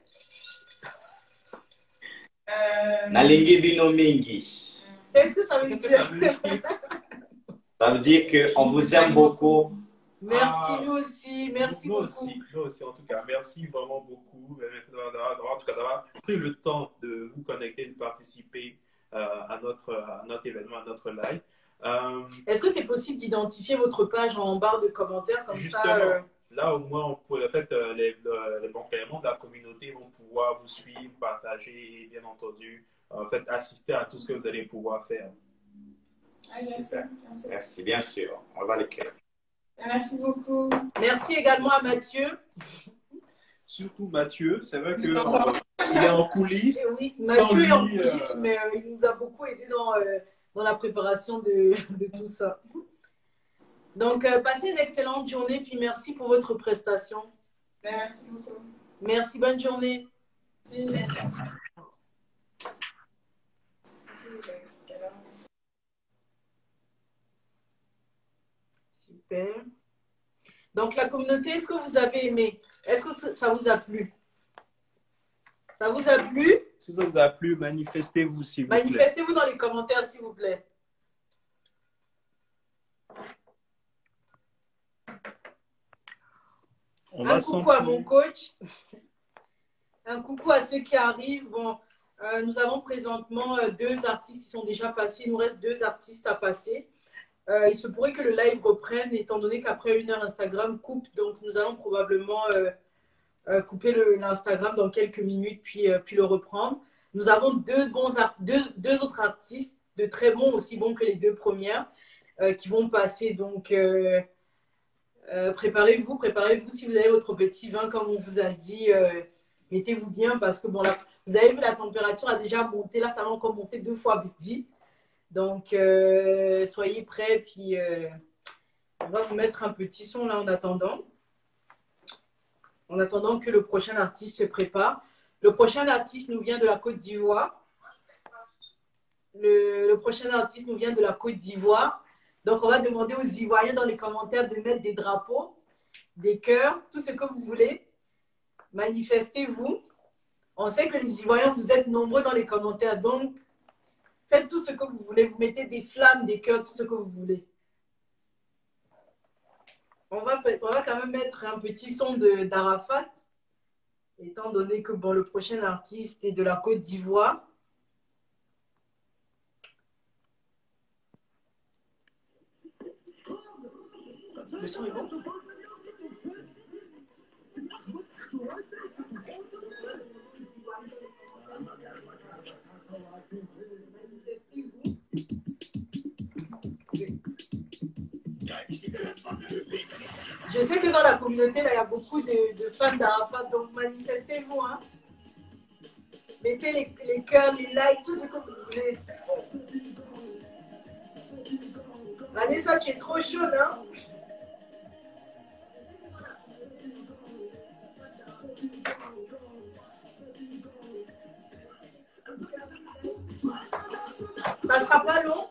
S8: Nalingi bino mingi.
S3: Qu'est-ce que ça veut
S2: Qu'est-ce que ça
S3: dire?
S2: veut dire?
S8: Ça veut dire qu'on vous aime beaucoup.
S3: Merci, nous aussi. Merci
S2: nous
S3: beaucoup.
S2: aussi, nous aussi, en tout cas, merci vraiment beaucoup d'avoir pris le temps de vous connecter, de participer à notre événement, à notre live.
S3: Est-ce que c'est possible d'identifier votre page en barre de commentaires comme
S2: Justement,
S3: ça
S2: là au moins, on peut, en fait, les membres de la communauté vont pouvoir vous suivre, partager et bien entendu, en fait, assister à tout ce que vous allez pouvoir faire.
S8: Super. Merci, bien sûr. On va l'écrire.
S5: Merci beaucoup.
S3: Merci également à Mathieu.
S2: Surtout Mathieu, c'est vrai qu'il est en coulisses.
S3: Oui,
S2: Sans
S3: Mathieu est en
S2: lui,
S3: coulisses, mais il nous a beaucoup aidé dans la préparation de tout ça. Donc, passez une excellente journée, puis merci pour votre prestation.
S5: Merci beaucoup.
S3: Merci, bonne journée. Super. Donc, la communauté, est-ce que vous avez aimé? Est-ce que ça vous a plu? Ça vous a plu?
S9: Si ça vous a plu, manifestez-vous, s'il vous plaît.
S3: Manifestez-vous dans les commentaires, s'il vous plaît. Un coucou à mon coach. Un coucou à ceux qui arrivent. Bon, nous avons présentement 2 artistes qui sont déjà passés. Il nous reste 2 artistes à passer. Il se pourrait que le live reprenne, étant donné qu'après 1 heure, Instagram coupe. Donc, nous allons probablement couper l'Instagram dans quelques minutes, puis le reprendre. Nous avons 2 autres artistes, de très bons, aussi bons que les 2 premières, qui vont passer. Donc, préparez-vous si vous avez votre petit vin, comme on vous a dit, mettez-vous bien parce que bon, là, vous avez vu, la température a déjà monté, là ça va encore monter 2 fois vite, donc soyez prêts, puis on va vous mettre un petit son là en attendant que le prochain artiste se prépare. Le prochain artiste nous vient de la Côte d'Ivoire. Le prochain artiste nous vient de la Côte d'Ivoire. Donc, on va demander aux Ivoiriens dans les commentaires de mettre des drapeaux, des cœurs, tout ce que vous voulez. Manifestez-vous. On sait que les Ivoiriens, vous êtes nombreux dans les commentaires. Donc, faites tout ce que vous voulez. Vous mettez des flammes, des cœurs, tout ce que vous voulez. On va quand même mettre un petit son d'Arafat, étant donné que bon, le prochain artiste est de la Côte d'Ivoire. Le son est bon? Je sais que dans la communauté, là, il y a beaucoup de fans d'Arafat, donc manifestez-vous. Hein. Mettez les cœurs, les likes, tout ce que vous voulez. Vanessa, tu es trop chaude, hein? Ça sera pas long.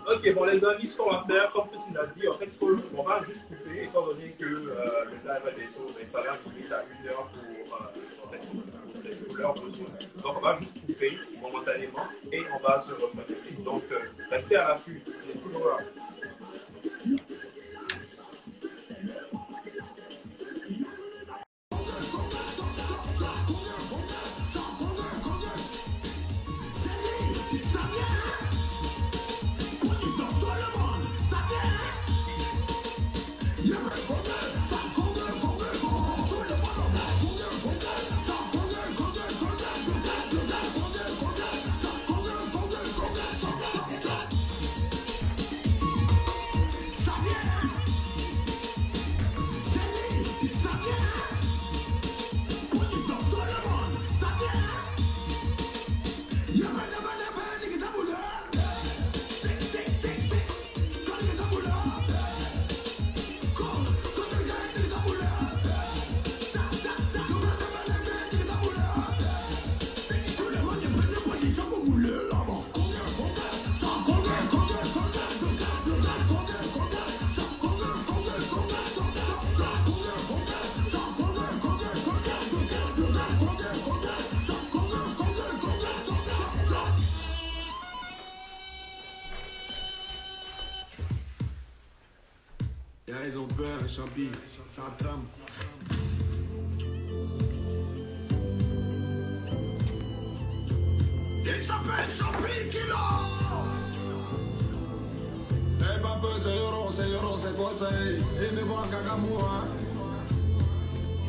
S2: Ok, bon les amis, ce qu'on va faire, comme Christine l'a dit, en fait, on va juste couper, étant donné que le live a des taux, mais ça va limite à 1 heure pour, en fait, pour leur besoin. Donc on va juste couper momentanément et on va se reconnecter. Donc restez à l'affût, on est toujours là.
S10: Ils ont peur, Champi, ça tremble. Il s'appelle Champi Kilo. Eh papa, c'est euro, c'est conseil. Et me voir Kagamoua.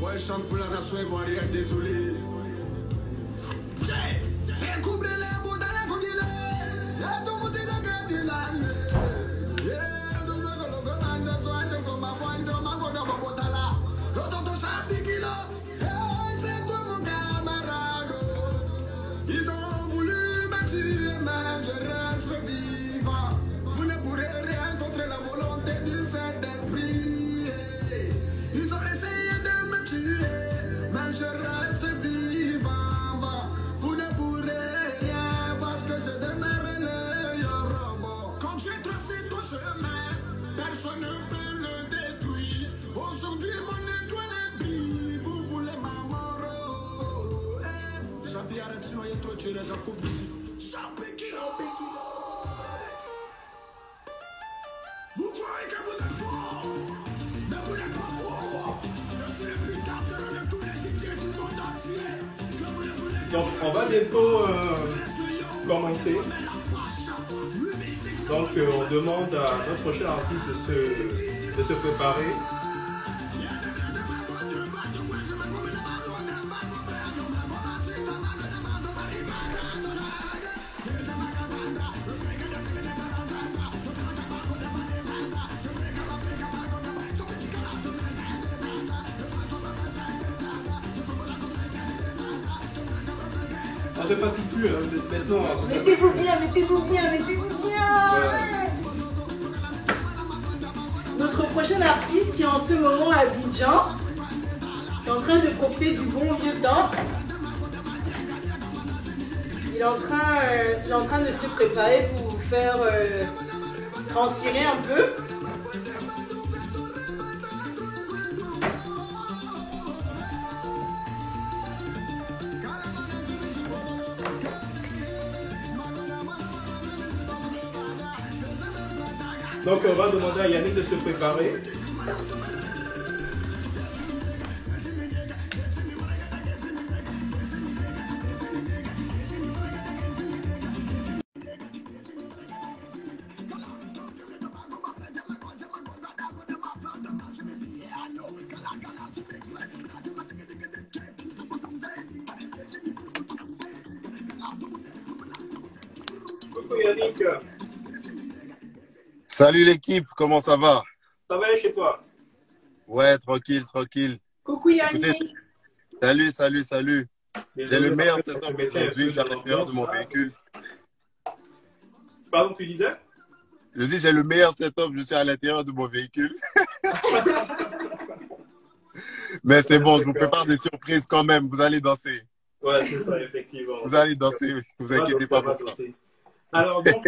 S10: Ouais, chante pour la nation ivoirienne, désolé. C'est couvrir les bouts dans la coquille. Y'a tout le monde dans la coquille. Ils ont voulu me tuer, mais je reste vivant. Vous ne pourrez rien contre la volonté du Saint-Esprit. Vous croyez que vous êtes fort, mais vous n'êtes pas fort. Je suis le plus dangereux de tous les DJ du monde entier.
S2: Donc, on va bientôt commencer. Donc, on demande à notre prochain artiste de se préparer. On se fatigue plus maintenant.
S3: Mettez-vous bien, mettez-vous bien, mettez-vous bien.
S2: Ouais.
S3: Notre prochain artiste qui est en ce moment à Abidjan, qui est en train de profiter du bon vieux temps. Il est en train de se préparer pour vous faire transpirer un peu.
S2: Donc on va demander à Yannick de se préparer. Coucou Yannick,
S11: Salut l'équipe, comment ça va?
S2: ça va chez toi?
S11: Ouais, tranquille, tranquille.
S3: Coucou Yannick.
S11: Écoutez, salut. J'ai
S2: Désolé,
S11: le meilleur
S2: en fait,
S11: setup
S2: je te mettais un
S11: aujourd'hui,
S2: peu
S11: je suis à
S2: dans
S11: l'intérieur de mon
S2: l'ambiance, là.
S11: véhicule.
S2: Pardon, tu disais?
S11: Je dis, j'ai le meilleur setup, je suis à l'intérieur de mon véhicule. Mais c'est bon, je vous prépare des surprises quand même, vous allez danser.
S2: Ouais, c'est ça, effectivement.
S11: Vous allez danser, vous
S2: Ça va
S11: inquiétez
S2: danser,
S11: pas
S2: ça va
S11: pour ça.
S2: danser. Alors, donc,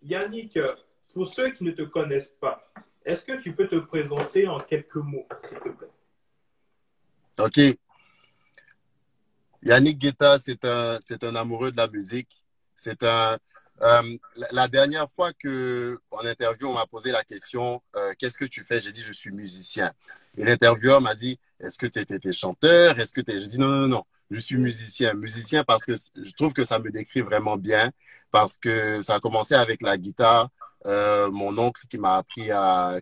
S2: Yannick, pour ceux qui ne te connaissent pas, est-ce que tu peux te présenter en quelques mots, s'il te plaît?
S11: Ok. Yannick Guetta, c'est un amoureux de la musique. C'est la dernière fois en interview, on m'a posé la question, qu'est-ce que tu fais? J'ai dit, je suis musicien. Et l'intervieweur m'a dit, est-ce que tu étais chanteur? J'ai dit, non, je suis musicien. Musicien parce que je trouve que ça me décrit vraiment bien, parce que ça a commencé avec la guitare. Mon oncle qui m'a appris à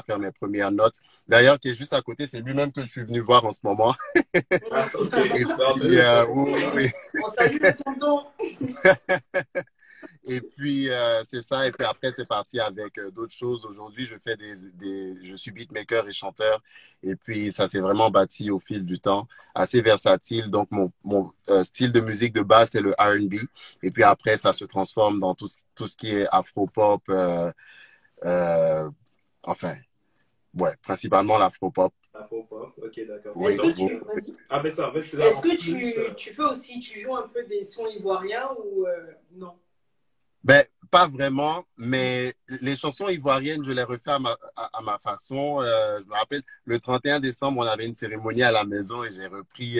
S11: faire mes premières notes. D'ailleurs, qui est juste à côté, c'est lui-même que je suis venu voir en ce moment.
S2: Ah, ok.
S11: Et puis, oui.
S3: On salue le tonton.
S11: Et puis, c'est ça. Et puis après, c'est parti avec d'autres choses. Aujourd'hui, je suis beatmaker et chanteur. Et puis, ça s'est vraiment bâti au fil du temps. Assez versatile. Donc, mon style de musique de base, c'est le R&B. Et puis après, ça se transforme dans tout ce qui est afro-pop. Enfin, ouais, principalement l'afro-pop.
S2: Afro-pop, ok, d'accord.
S11: Oui,
S3: Est-ce que
S11: oui.
S3: vas-y.
S2: Ah, mais ça, en fait, c'est
S3: Est-ce
S2: en
S3: que
S2: plus,
S3: tu fais aussi, tu joues un peu des sons ivoiriens ou non?
S11: Ben, pas vraiment, mais les chansons ivoiriennes, je les refais à ma façon. Je me rappelle, le 31 décembre, on avait une cérémonie à la maison et j'ai repris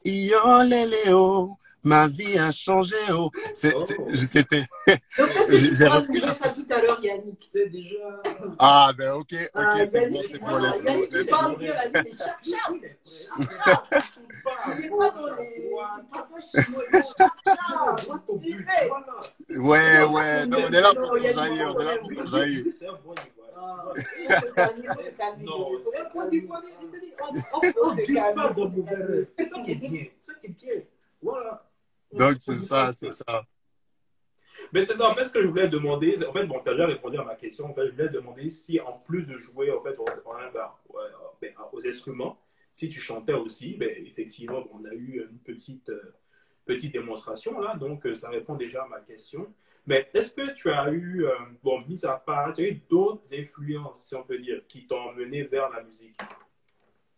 S11: Iyo Léléo, ma vie a changé. Oh. C'était.
S3: Donc, est-ce que tu
S11: J'ai
S3: pourras
S11: repris
S3: nous
S11: la
S3: dire ça tout à l'heure, Yannick?
S2: c'est déjà.
S11: Ah, ben ok,
S3: Ah,
S11: c'est bon,
S3: Yannick,
S11: c'est bon, let's go.
S3: Yannick,
S11: Let's
S3: tu parles
S11: go.
S3: bien la vie, mais chap, chap. Il est pas dans les papas chinois, chap, chap. Tiré.
S11: Ouais, non, on est là pour s'enjailler, on est là pour s'enjailler.
S2: C'est un bon
S3: Ah,
S2: Ivoirien.
S3: il faut calmer, il faut calmer.
S2: Non,
S3: Il faut
S2: c'est
S3: répondre, il faut dire, on
S2: On
S3: te
S2: dit
S3: calme,
S2: pas
S3: on
S2: de
S3: te
S2: mauvais
S3: calme.
S2: rêves. C'est ça qui est bien. C'est ça qui est bien. Voilà.
S11: Donc, c'est ça.
S2: Mais c'est ça, en fait, ce que je voulais demander, en fait, bon, tu as déjà répondu à ma question, en fait, je voulais demander si, en plus de jouer, en fait, aux instruments, si tu chantais aussi, ben, effectivement, on a eu une petite démonstration, là, donc ça répond déjà à ma question. Mais est-ce que tu as eu, bon, mis à part, tu as eu d'autres influences, si on peut dire, qui t'ont mené vers la musique?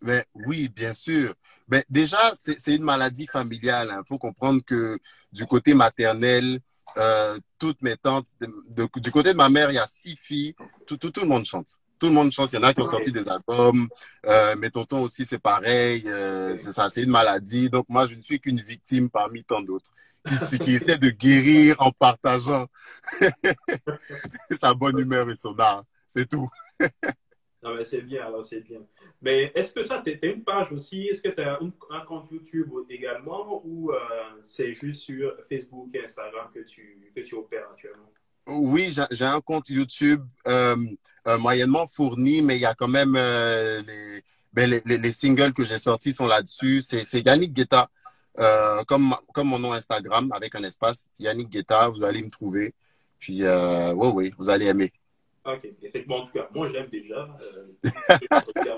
S11: Mais oui, bien sûr. Mais déjà, c'est une maladie familiale. Il faut comprendre que du côté maternel, toutes mes tantes, du côté de ma mère, il y a 6 filles. Tout le monde chante. Tout le monde chante. Il y en a qui ont sorti des albums. Mes tontons aussi, c'est pareil. C'est ça, c'est une maladie. Donc, moi, je ne suis qu'une victime parmi tant d'autres qui essaie de guérir en partageant sa bonne humeur et son art. C'est tout.
S2: Non, mais c'est bien, alors c'est bien. Mais est-ce que ça, tu as une page aussi? Est-ce que tu as un compte YouTube également ou c'est juste sur Facebook et Instagram que tu opères actuellement?
S11: Oui, j'ai un compte YouTube moyennement fourni, mais il y a quand même les singles que j'ai sortis sont là-dessus. C'est Yannick Guetta, comme mon nom Instagram, avec un espace. Yannick Guetta, vous allez me trouver. Puis, oui, vous allez aimer.
S2: Ok, effectivement, en tout cas, moi j'aime déjà.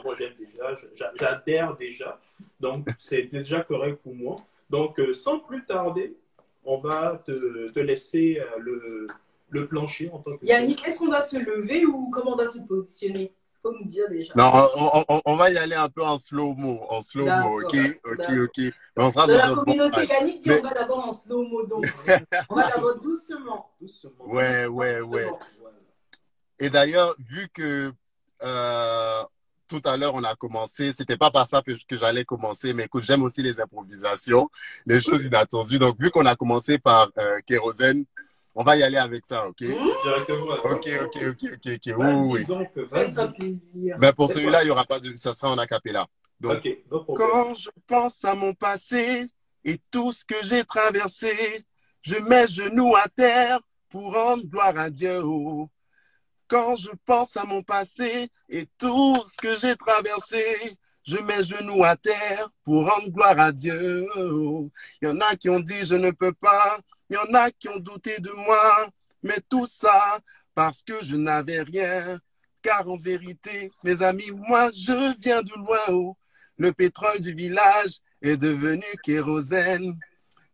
S2: Moi j'aime déjà, j'adhère déjà. Donc, c'est déjà correct pour moi. Donc, sans plus tarder, on va te laisser le plancher en tant que...
S3: Yannick, est-ce qu'on doit se lever ou comment on doit se positionner? Il faut nous dire déjà.
S11: Non, on va y aller un peu en slow-mo, ok? On sera
S3: de
S11: dans
S3: la
S11: un
S3: communauté
S11: bon
S3: Yannick,
S11: mais...
S3: on va d'abord en slow-mo, donc. On va d'abord doucement.
S11: Ouais. Et d'ailleurs, vu que tout à l'heure on a commencé, c'était pas par ça que j'allais commencer, mais écoute, j'aime aussi les improvisations, les choses inattendues. Donc, vu qu'on a commencé par Kérosène, on va y aller avec ça, ok?
S2: Directement.
S11: Ok. Oui.
S2: Donc,
S3: Fais-toi plaisir.
S11: Mais pour celui-là, il y aura pas de, ça sera en acapella. Donc,
S2: ok, no problème.
S11: quand je pense à mon passé et tout ce que j'ai traversé, je mets genoux à terre pour rendre gloire à Dieu. Quand je pense à mon passé et tout ce que j'ai traversé, je mets genoux à terre pour rendre gloire à Dieu. Il y en a qui ont dit je ne peux pas, il y en a qui ont douté de moi, mais tout ça parce que je n'avais rien. Car en vérité, mes amis, moi je viens de loin. Oh. Le pétrole du village est devenu kérosène.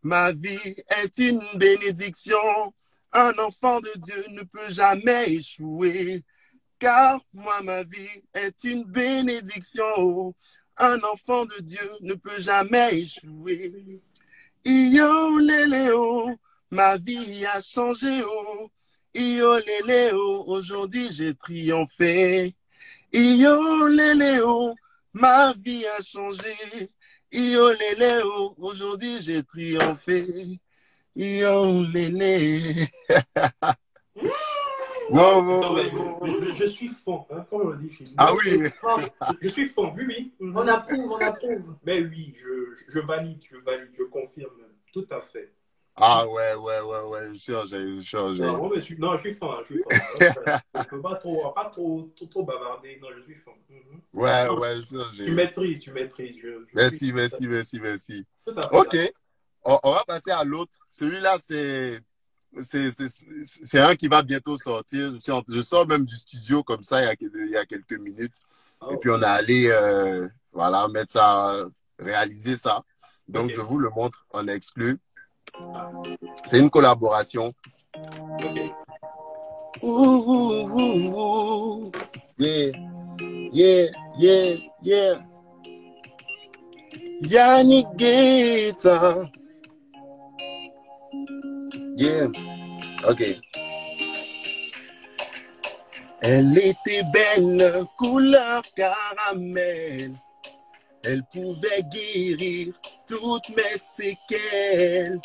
S11: Ma vie est une bénédiction. Un enfant de Dieu ne peut jamais échouer, car moi, ma vie est une bénédiction. Oh. Un enfant de Dieu ne peut jamais échouer. Io léléo, ma vie a changé. Oh. Io léléo, aujourd'hui j'ai triomphé. Io léléo, ma vie a changé. Io léléo, aujourd'hui j'ai triomphé. Yo, lélé.
S2: Je suis fond, hein, comme on le dit chez nous.
S11: Ah oui.
S2: Je suis fond, oui.
S3: On approuve.
S2: Mais oui, je valide, je confirme. Tout à fait.
S11: Ah ouais. Je suis
S2: Non, je suis fond. Je ne peux pas trop bavarder. Non, je suis fond.
S11: Ouais,
S2: tu maîtrises.
S11: Merci. Ok. On va passer à l'autre. Celui-là, c'est un qui va bientôt sortir. Je sors même du studio comme ça il y a quelques minutes. Et puis on est allé mettre ça, réaliser ça. Donc je vous le montre en exclu. C'est une collaboration. Yeah. Yannick Guetta. Yeah, ok. Elle était belle, couleur caramel. Elle pouvait guérir toutes mes séquelles.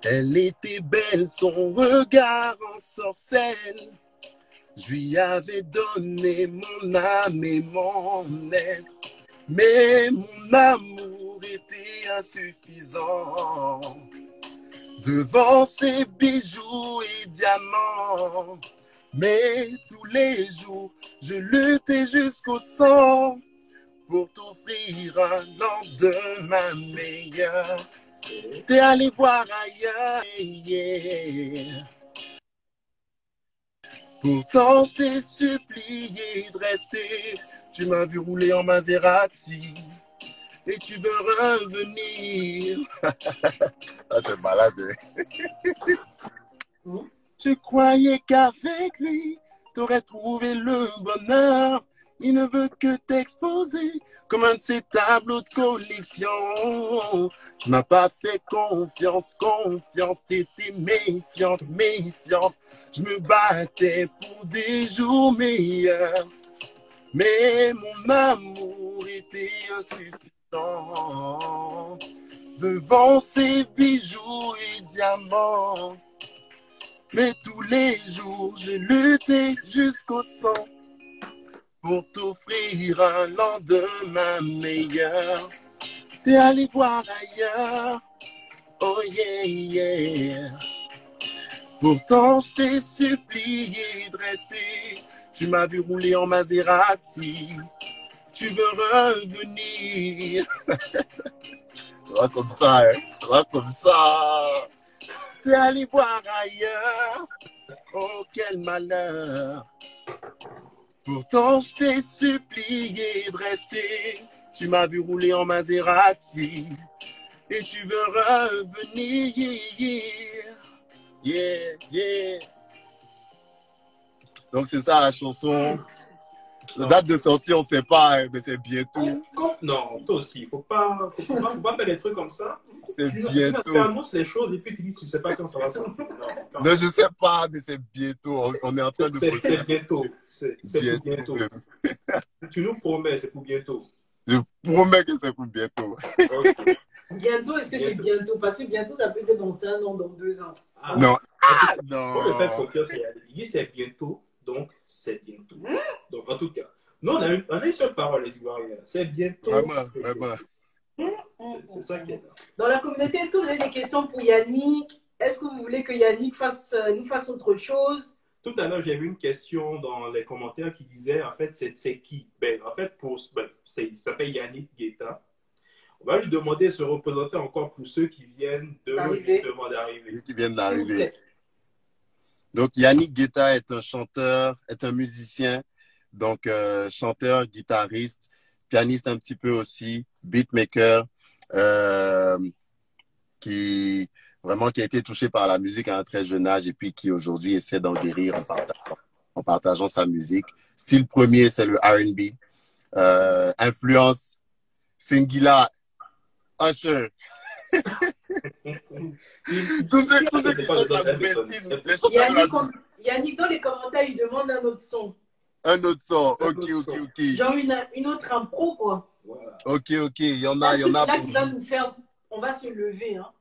S11: Elle était belle, son regard en sorcelle. Je lui avais donné mon âme et mon être. Mais mon amour était insuffisant. Devant ces bijoux et diamants, mais tous les jours, je luttais jusqu'au sang pour t'offrir un lendemain meilleur. T'es allé voir ailleurs, yeah. Pourtant, je t'ai supplié de rester. Tu m'as vu rouler en Maserati. Et tu veux revenir. Ah, t'es malade. Je croyais qu'avec lui, t'aurais trouvé le bonheur. Il ne veut que t'exposer comme un de ces tableaux de collection. Tu m'as pas fait confiance. T'étais méfiante. Je me battais pour des jours meilleurs. Mais mon amour était insuffisant devant ces bijoux et diamants. Mais tous les jours, j'ai lutté jusqu'au sang pour t'offrir un lendemain meilleur. T'es allé voir ailleurs, oh yeah, yeah. Pourtant, je t'ai supplié de rester. Tu m'as vu rouler en Maserati. Tu veux revenir. Ça va comme ça, hein? Ça va comme ça. T'es allé voir ailleurs. Oh, quel malheur. Pourtant, je t'ai supplié de rester. Tu m'as vu rouler en Maserati. Et tu veux revenir. Yeah, yeah. Donc, c'est ça la chanson. La date de sortie, on ne sait pas, hein, mais c'est bientôt.
S2: Non, toi aussi. Faut pas faire des trucs comme ça.
S11: C'est bientôt.
S2: Tu annonces les choses et puis tu dis tu ne sais pas quand ça va sortir.
S11: Non, je ne sais pas, mais c'est bientôt. On est en train de...
S2: C'est bientôt. C'est
S11: bientôt.
S2: pour bientôt. Tu nous promets, c'est pour bientôt.
S11: Je promets que c'est pour bientôt.
S2: Okay.
S3: Bientôt, est-ce que c'est bientôt? Parce que bientôt, ça peut être dans 1 an, dans 2 ans.
S11: Ah, non.
S2: Ah,
S11: non.
S2: Pour le fait confiance, il dit c'est bientôt, donc c'est bientôt. Donc en tout cas, nous on a une seule parole, les Ivoiriens. C'est bientôt.
S11: Vraiment.
S2: C'est ça qui est là.
S3: Dans la communauté, est-ce que vous avez des questions pour Yannick? Est-ce que vous voulez que Yannick nous fasse autre chose?
S2: Tout à l'heure, j'ai vu une question dans les commentaires qui disait en fait, c'est qui? En fait, il s'appelle Yannick Guetta. On va lui demander de se représenter encore pour ceux qui viennent justement d'arriver.
S11: Qui viennent d'arriver. Donc, Yannick Guetta est un chanteur, est un musicien, donc chanteur, guitariste, pianiste un petit peu aussi, beatmaker, qui a été touché par la musique à un très jeune âge et puis qui aujourd'hui essaie d'en guérir en partageant sa musique. Style premier, c'est le R&B. Influence, Singila, Usher. tous ceux qui sont dans le style, les chanteurs
S3: Yannick, dans les commentaires, il demande un autre son.
S11: Un autre son, ok.
S3: Genre une autre impro, quoi.
S2: Voilà.
S11: Ok, il y en a.
S3: Là qui va nous faire, on va se lever, hein.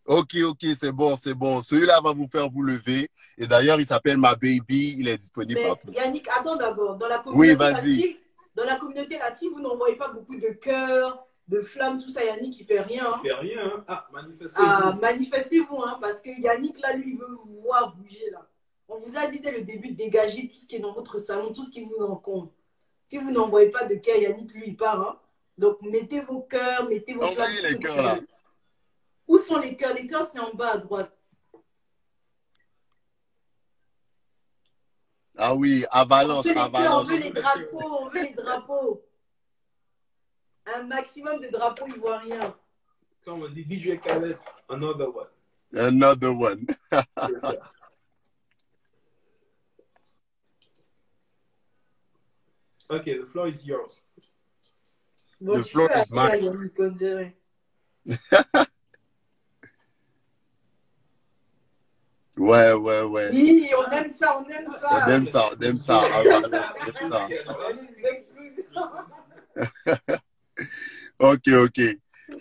S11: Ok, c'est bon. Celui-là va vous faire vous lever. Et d'ailleurs, il s'appelle Ma Baby. Il est disponible partout.
S3: Yannick, attends d'abord. Dans la communauté,
S11: oui, vas-y.
S3: Dans la communauté, là, si vous n'envoyez pas beaucoup de cœurs, de flammes, tout ça, Yannick, il fait rien.
S2: Il fait rien, hein. Ah, manifestez-vous.
S3: Manifestez-vous, hein, parce que Yannick, là, lui, il veut vous voir bouger, là. On vous a dit dès le début de dégager tout ce qui est dans votre salon, tout ce qui vous encombre. Si vous n'envoyez pas de cœur, Yannick, lui, il part, hein. Donc, mettez vos cœurs, mettez vos flammes.
S11: Envoyez les cœurs, là.
S3: Où sont les cœurs? Les cœurs, c'est en bas à droite.
S11: Ah oui, avalanche.
S3: On veut les drapeaux. Un maximum de drapeaux ivoiriens.
S2: Comme on dit, DJ Khaled, another one.
S11: C'est
S2: ça. Ok, the floor is yours.
S3: Bon,
S11: the floor is mine. Ouais.
S3: Oui, on aime ça.
S11: On aime ça. Ok.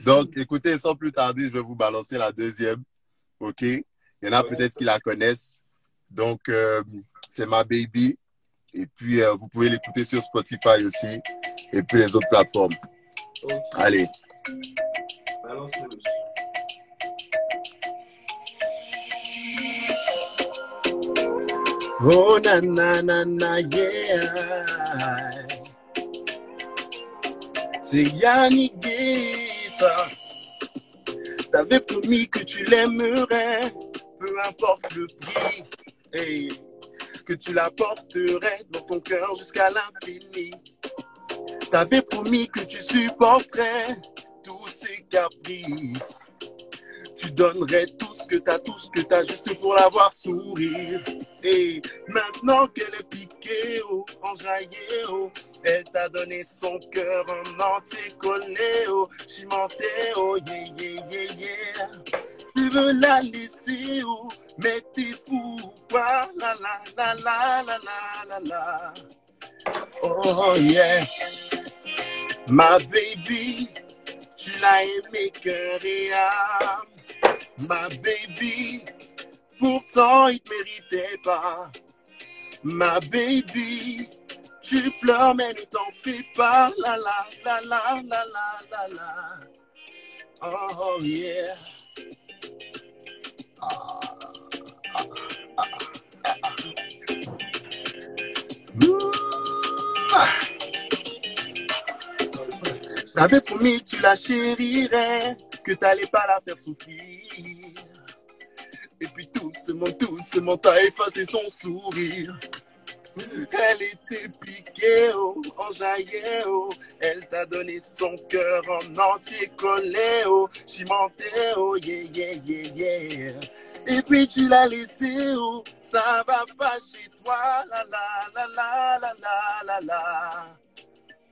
S11: Donc, écoutez, sans plus tarder, je vais vous balancer la deuxième. Ok. Il y en a peut-être qui la connaissent. Donc, c'est Ma Baby. Et puis, vous pouvez l'écouter sur Spotify aussi. Et puis, les autres plateformes.
S2: Okay.
S11: Allez.
S2: Balance-le.
S11: Oh, na, yeah. C'est Yannick Guetta. T'avais promis que tu l'aimerais, peu importe le prix. Hey. Que tu la porterais dans ton cœur jusqu'à l'infini. T'avais promis que tu supporterais tous ces caprices. Tu donnerais tout ce que t'as juste pour la voir sourire. Et maintenant qu'elle est piquée, enjaillée, elle t'a donné son cœur en entier collé, chimenté, yeah. Tu veux la laisser, mais t'es fou, la. Oh yeah, ma baby, tu l'as aimé cœur et âme. Ma baby, pourtant il te méritait pas. Ma baby, tu pleures mais ne t'en fais pas. La la la la la la la la. Oh yeah. T'avais promis que tu la chérirais, que t'allais pas la faire souffrir. Et puis doucement, t'as effacé son sourire. Elle était piquée, oh, enjaillée, oh. Elle t'a donné son cœur en entier collé, oh. Chimenté, oh, yeah, yeah, yeah, yeah. Et puis tu l'as laissé, oh. Ça va pas chez toi, la la la la la la la la.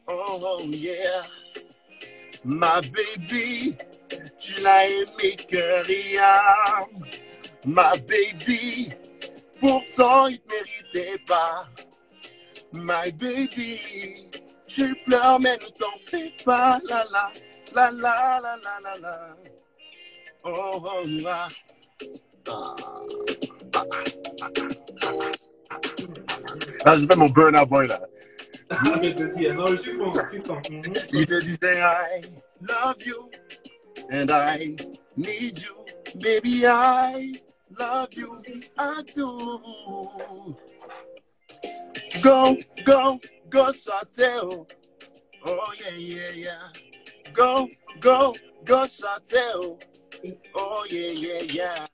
S11: Oh, yeah. Ma baby, tu l'as aimé cœur et âme. Ma baby, pourtant il te méritait pas. My baby, tu pleures mais ne t'en fais pas. La la la la la la la la. Oh, oh ah. Là, je fais mon burn-out boy là. Il te disait I love you and I need you, baby I love you, I do. Go, go, go, Chantel. Oh yeah, yeah, yeah. Go, go, go, Chantel. Oh yeah, yeah, yeah.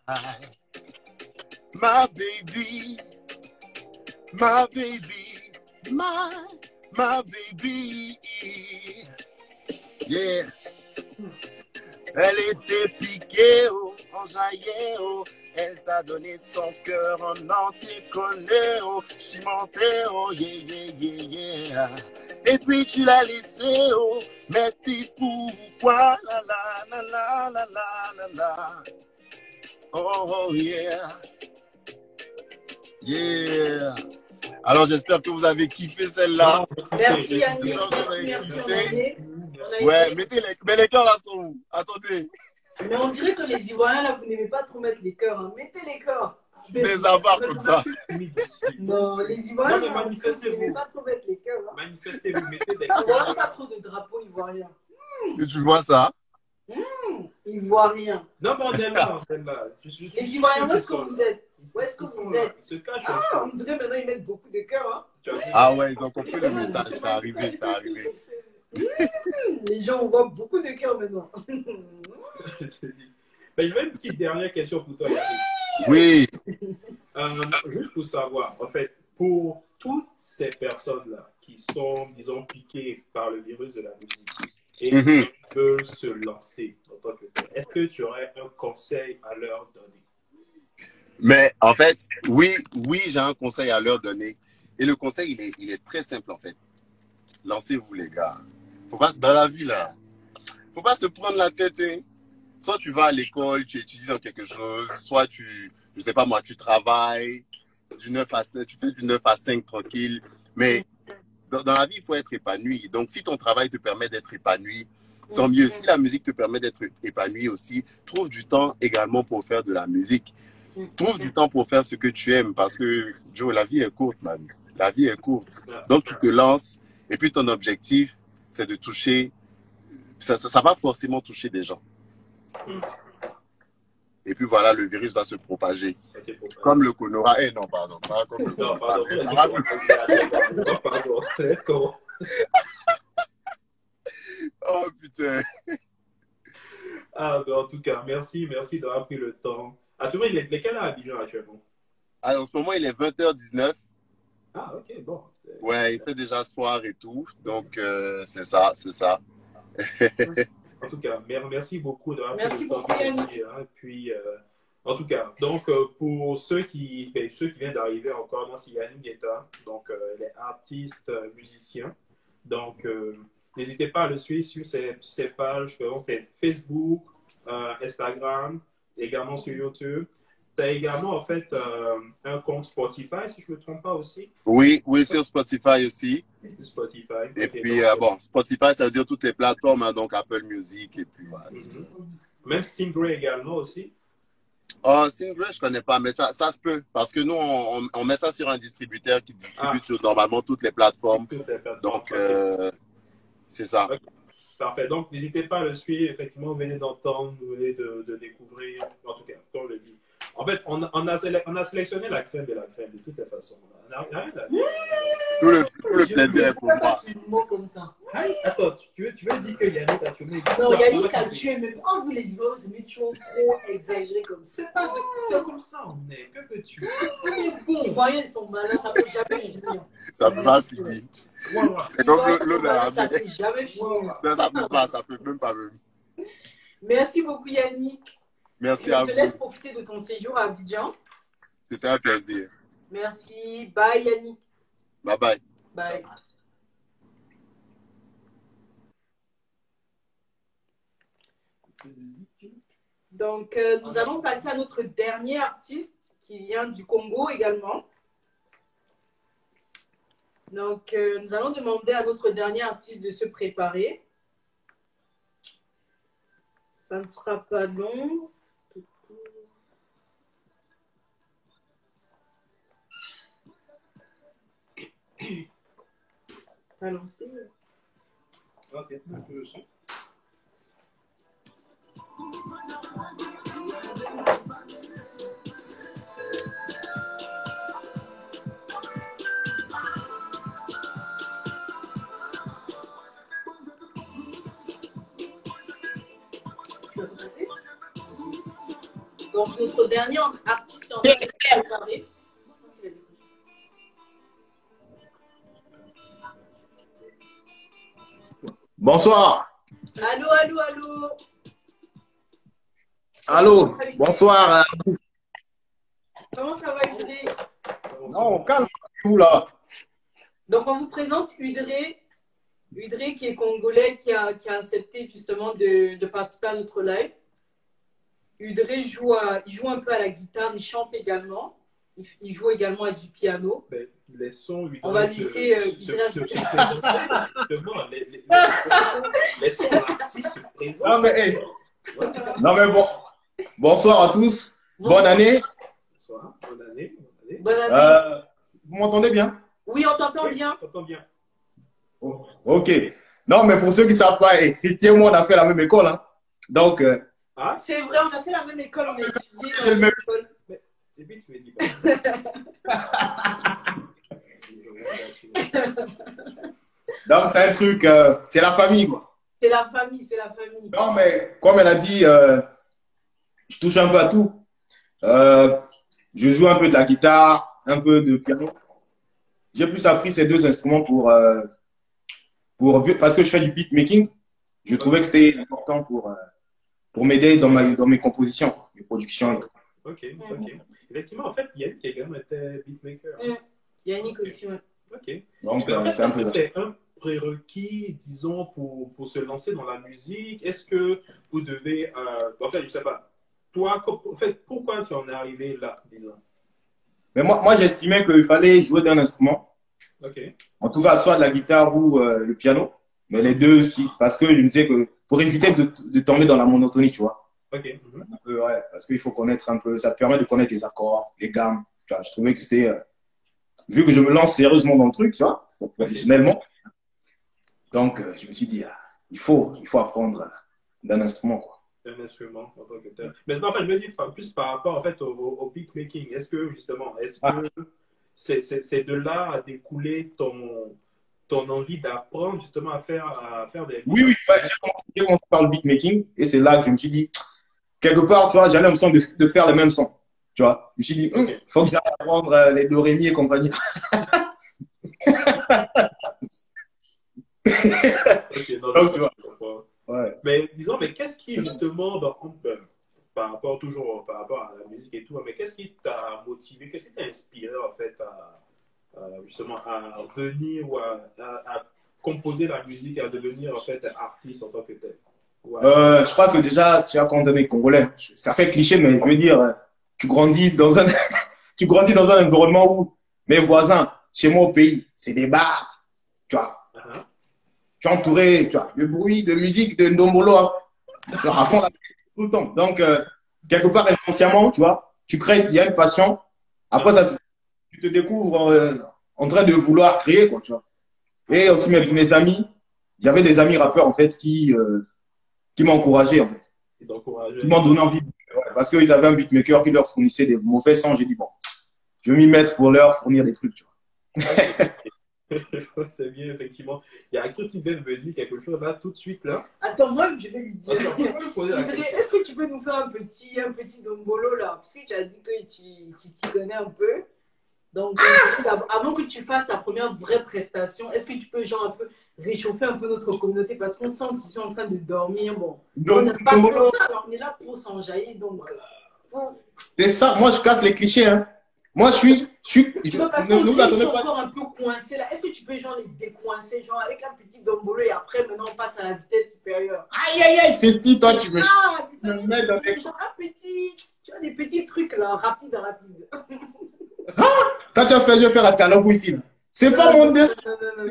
S11: My baby, my baby, my baby. Yeah. Elle était piquée, oh, enjaillée, oh. Elle t'a donné son cœur en entier collé, oh. Chimenté, oh, yeah, yeah, yeah, yeah. Et puis tu l'as laissé, oh. Mais t'es fou, quoi, la la la la la la la la. Oh, oh, yeah. Yeah. Alors j'espère que vous avez kiffé celle-là.
S3: Merci Yannick, merci,
S11: Ouais, mais les cœurs là sont où? Attendez.
S3: Mais on dirait que les Ivoiriens là, vous n'aimez pas trop mettre les cœurs. Hein. Mettez les cœurs.
S11: Des avares comme ça.
S3: Non, les Ivoiriens,
S2: non, mais manifestez-vous.
S3: Vous n'aimez pas trop mettre les cœurs. Hein.
S2: Manifestez-vous, mettez des
S3: On voit
S2: cœurs.
S3: pas trop de drapeaux ivoiriens.
S11: Et tu vois ça?
S3: Ivoiriens.
S2: Non, mais on est là, on est là.
S3: Les Ivoiriens, où est-ce que vous êtes? Où est-ce que vous êtes?
S2: Ils se cachent.
S3: Ah, on dirait maintenant ils mettent beaucoup de cœurs. Hein.
S11: Ah ouais, ils ont compris le message. C'est arrivé, c'est arrivé.
S3: Les gens, on voit beaucoup de cœurs maintenant.
S2: Ben, j'ai une petite dernière question pour toi, Yannick.
S11: Oui.
S2: Juste pour savoir, en fait, pour toutes ces personnes-là qui sont, disons, piquées par le virus de la musique et qui veulent se lancer en tant que tel, est-ce que tu aurais un conseil à leur donner?
S11: Mais en fait, oui, j'ai un conseil à leur donner. Et le conseil, il est très simple en fait. Lancez-vous les gars. Faut pas, dans la vie là, faut pas se prendre la tête. Hein. Soit tu vas à l'école, tu étudies dans quelque chose, soit je sais pas moi, tu travailles du 9 à 5, tu fais du 9 à 5 tranquille. Mais dans la vie, il faut être épanoui. Donc si ton travail te permet d'être épanoui, tant mieux. Si la musique te permet d'être épanoui aussi, trouve du temps également pour faire de la musique. Trouve du temps pour faire ce que tu aimes parce que, Joe, la vie est courte, man. La vie est courte. Donc, tu te lances et puis ton objectif, c'est de toucher. Ça va forcément toucher des gens. Et puis voilà, le virus va se propager. Comme le Conora. Eh non, pardon. Pas comme le
S2: Non, pardon.
S11: Ça va se...
S2: Non, pardon. Comment?
S11: Oh, putain.
S2: Ah, ben, en tout cas, merci d'avoir pris le temps. Actuellement, il est quelle heure à Abidjan actuellement?
S11: Alors, en ce moment, il est 20h19.
S2: Ah, ok, bon.
S11: Ouais, il fait déjà soir et tout. Donc, c'est ça.
S2: En tout cas, merci beaucoup d'avoir pris
S3: Merci
S2: le temps
S3: beaucoup,
S2: de
S3: Yannick.
S2: venir, hein. Puis, en tout cas, donc, pour ceux qui viennent d'arriver encore, moi, c'est Yannick Guetta, donc les artistes, musiciens. Donc, n'hésitez pas à le suivre sur ses pages, c'est Facebook, Instagram, également sur YouTube. as également en fait un compte Spotify, si je ne me trompe pas aussi.
S11: Oui, oui, sur Spotify aussi.
S2: Spotify.
S11: Et
S2: Ok,
S11: puis,
S2: donc,
S11: bon, Spotify, ça veut dire toutes les plateformes, hein, donc Apple Music et puis voilà.
S2: même Stingray également aussi.
S11: Oh, Stingray, je connais pas, mais ça se peut. Parce que nous, on met ça sur un distributeur qui distribue sur normalement toutes les plateformes. Donc, c'est ça.
S2: Ok. Parfait. Donc, n'hésitez pas à le suivre. Effectivement, vous venez d'entendre, vous venez de découvrir. En tout cas, comme on le dit. En fait, on a sélectionné la crème de la crème, de toutes les façons. On n'a rien à dire.
S11: Tout le plaisir est pour moi.
S3: Mots comme ça.
S2: Hey, attends, tu veux dire que Yannick a tué?
S3: Non, Yannick a tué, mais pourquoi vous les Ivoiriens, vous aimez toujours trop exagérer comme ça?
S2: C'est comme ça, on est. Que veux-tu?
S3: Les Ivoiriens, ils sont malins, ça peut jamais finir.
S11: Ça ne peut pas finir. C'est comme l'eau de la
S3: Ça peut jamais finir.
S11: Non, ça peut pas, ça peut même pas même.
S3: Merci beaucoup, Yannick.
S11: Merci
S3: Je
S11: à
S3: te
S11: vous.
S3: laisse profiter de ton séjour à Abidjan.
S11: C'était un plaisir.
S3: Merci. Bye, Yannick.
S11: Bye bye.
S3: Bye. Donc, nous allons passer à notre dernier artiste qui vient du Congo également. Donc, nous allons demander à notre dernier artiste de se préparer. Ça ne sera pas long. T'as lancé?
S2: Ok, un peu le son.
S3: Donc, notre dernier artiste en train de se préparer.
S12: Bonsoir.
S3: Allô, allô, allô.
S12: Allô, bonsoir à vous.
S3: Comment ça va, Udré?
S12: Non, calme-vous là.
S3: Donc, on vous présente Udré. Udré qui est congolais, qui a accepté justement de participer à notre live. Udré il joue un peu à la guitare, il chante également. Il joue également à du piano.
S2: Ben, laissons
S3: On va laisser
S2: laissons l'artiste se présenter.
S12: Non mais, hey. Non, mais bon. Bonsoir à tous. Bonne année.
S2: Bonsoir, bonne année.
S3: Bonne année.
S12: Vous m'entendez bien?
S3: Oui, on t'entend bien.
S2: On t'entend bien.
S12: Oh, ok. Non, mais pour ceux qui ne savent pas, Christian et moi, on a fait la même école. Hein. Donc,
S3: c'est vrai, on a fait la même école, on a étudié dans
S12: le
S3: la
S12: même
S3: école.
S2: C'est vite, tu me dis
S12: donc c'est un truc, c'est la famille, quoi.
S3: C'est la famille, c'est la famille.
S12: Non, mais comme elle a dit, je touche un peu à tout. Je joue un peu de la guitare, un peu de piano. J'ai plus appris ces deux instruments parce que je fais du beatmaking. Je trouvais que c'était important pour m'aider dans mes compositions, mes productions et tout.
S2: Ok, ok. Effectivement, en fait, Yannick également était beatmaker.
S3: Yannick aussi, ouais.
S2: Ok.
S12: Donc,
S2: en fait,
S12: c'est un peu ça.
S2: C'est un prérequis, disons, pour se lancer dans la musique. Est-ce que vous devez... en fait, je ne sais pas. Toi, en fait, pourquoi tu en es arrivé là, disons?
S12: Mais moi j'estimais qu'il fallait jouer d'un instrument.
S2: Ok.
S12: En tout cas, soit de la guitare ou le piano. Mais les deux aussi. Parce que je me disais que pour éviter de tomber dans la monotonie, tu vois.
S2: Ok.
S12: Ouais, parce qu'il faut connaître un peu, ça te permet de connaître les accords, les gammes. Tu vois, je trouvais que c'était, vu que je me lance sérieusement dans le truc, tu vois, professionnellement. Donc, je me suis dit, il faut apprendre d'un instrument, quoi.
S2: Un instrument en tant que tel. Mais en fait, je me dis plus par rapport en fait, au beatmaking. Est-ce que justement, c'est de là à découler ton envie d'apprendre justement à faire des...
S12: Oui, ouais, j'ai commencé par le beatmaking et c'est là que je me suis dit, quelque part, tu vois, j'avais l'impression de faire les mêmes sons. Tu vois, je me suis dit, il faut que j'aille apprendre les do, ré, mi et compagnie.
S2: Donc, tu vois. Ouais. Mais disons, qu'est-ce qui justement, par rapport à la musique et tout, mais qu'est-ce qui t'a motivé, qu'est-ce qui t'a inspiré en fait justement à venir ou à composer la musique et à devenir en fait artiste en tant que tel? Ouais.
S12: Je crois que déjà, tu as condamné Congolais. Ça fait cliché, mais je veux dire, tu grandis dans un, tu grandis dans un environnement où mes voisins, chez moi au pays, c'est des bars, tu vois. Tu es entouré, tu vois, de bruit, de musique, de ndombolo, tu vois, à fond tout le temps. Donc, quelque part, inconsciemment, tu vois, tu crées, il y a une passion. Après, ça, tu te découvres en train de vouloir créer, quoi, tu vois. Et aussi mes amis, j'avais des amis rappeurs, en fait, qui m'ont encouragé, en fait. Qui m'ont donné envie. Ouais, parce qu'ils avaient un beatmaker qui leur fournissait des mauvais sons. J'ai dit, bon, je vais m'y mettre pour leur fournir des trucs, tu vois.
S2: C'est bien, effectivement. Il y a Chris qui vient de me dire quelque chose là, tout de suite, là.
S3: Attends, moi, je vais lui dire.
S2: Attends, on va lui poser la question.
S3: Est-ce que tu peux nous faire un petit dombolo là? Parce que tu as dit que tu t'y connais un peu. Donc, avant que tu fasses ta première vraie prestation, est-ce que tu peux genre un peu réchauffer un peu notre communauté? Parce qu'on sent qu'ils sont en train de dormir. Bon, on n'a pas pour ça, alors on est là pour s'enjailler. Donc,
S12: c'est ça, moi je casse les clichés. Hein. Moi je suis.
S3: Tu vois, parce qu'on est encore un peu coincé là. Est-ce que tu peux genre les décoincer, genre avec un petit dombolo et après maintenant on passe à la vitesse supérieure?
S12: Aïe aïe aïe, Festi, toi tu me.
S3: Ah, c'est ça. Genre un petit, tu vois, des petits trucs là, rapides.
S12: Ah, quand tu as fait, je vais faire un dialogue ici. C'est pas mon dé.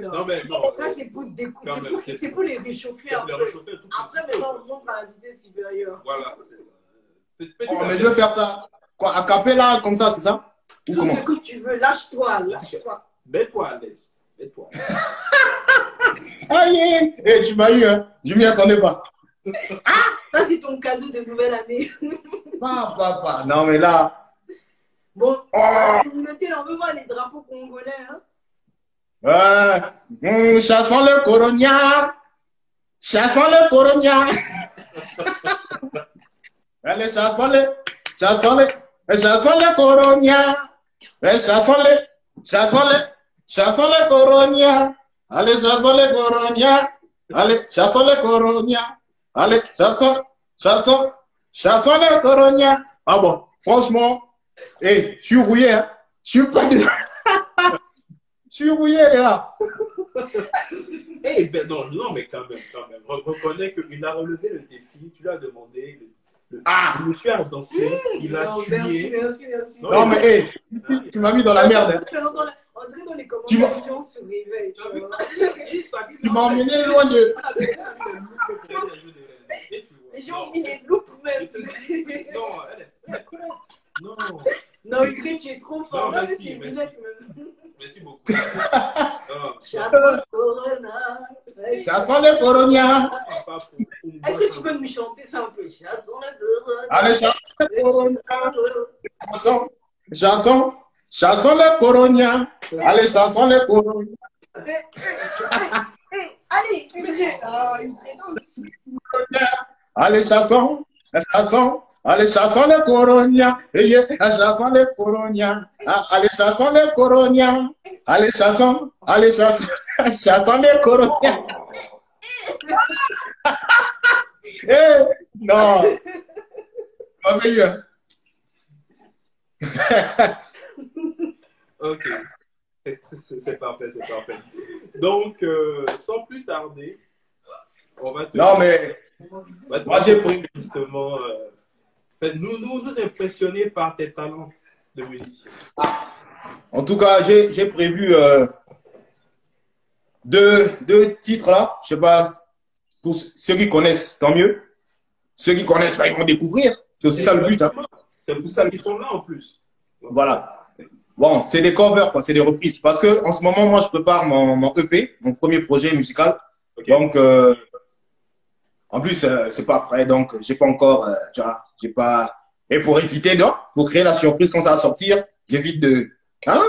S2: Non, mais non.
S3: Ça, c'est pour découvrir. C'est pour les réchauffer un peu. Après, maintenant, on monte à la vitesse supérieure.
S2: Voilà, c'est ça.
S12: Oh, mais je vais faire ça. Quoi, à capella, comme ça, c'est ça?
S3: Ou tout ce que tu veux, lâche-toi.
S2: Mets-toi à l'aise. Mets-toi.
S12: Aïe, hey, tu m'as eu, hein. Je m'y attendais pas.
S3: Ça, c'est ton cadeau de nouvelle année.
S12: Papa. Non, mais là.
S3: Bon, la communauté, on veut voir les drapeaux congolais.
S12: Hein? Chassons le corognard. Chassons le corognard. Allez, chassons le corognard. Chassons le corognard. Allez, chassons le corognard. Allez, chassons le corognard. Allez, chassons le corognard. Ah bon, franchement. Eh, je suis rouillé, hein. Je suis pas de... Je suis rouillé, là.
S2: Eh ben non, mais quand même. Reconnais qu'il a relevé le défi, tu lui as demandé. Le monsieur a dansé, il a tué.
S3: Merci.
S12: Non, mais hey, tu m'as mis dans la merde. Hein.
S3: On dirait dans les commentaires, on se réveille.
S12: Tu m'as emmené loin de...
S3: Les gens ont mis des loups même. Non, Yves, tu es trop fort.
S2: Non, merci beaucoup.
S3: Chassons le corona.
S12: Chassons le corognard.
S3: Est-ce que tu peux nous chanter ça un peu? Chassons le corona.
S12: Allez, chassons le corognard. Chassons le corognard. Allez, chassons le corognard.
S3: Allez,
S12: allez, chassons. Allez, chassons le corognard. Chassons le corognard. Allez, chassons le corognard. Allez, chassons le corognard. Eh, non. Merveilleux.
S2: Ok. C'est parfait. Donc, sans plus tarder, on va te...
S12: Non, mais...
S2: Moi, j'ai pris justement... nous impressionner par tes talents de musicien.
S12: En tout cas, j'ai prévu deux titres là. Je sais pas, pour ceux qui connaissent, tant mieux. Ceux qui connaissent pas, ils vont découvrir. C'est aussi ça le but. Hein.
S2: C'est pour ça qu'ils sont là en plus.
S12: Voilà. Bon, c'est des covers, quoi, c'est des reprises. Parce que en ce moment, moi, je prépare mon EP, mon premier projet musical. Okay. Donc, en plus, c'est pas prêt, donc j'ai pas encore, tu vois, j'ai pas. Et pour éviter, non, pour créer la surprise quand ça va sortir, j'évite de, hein,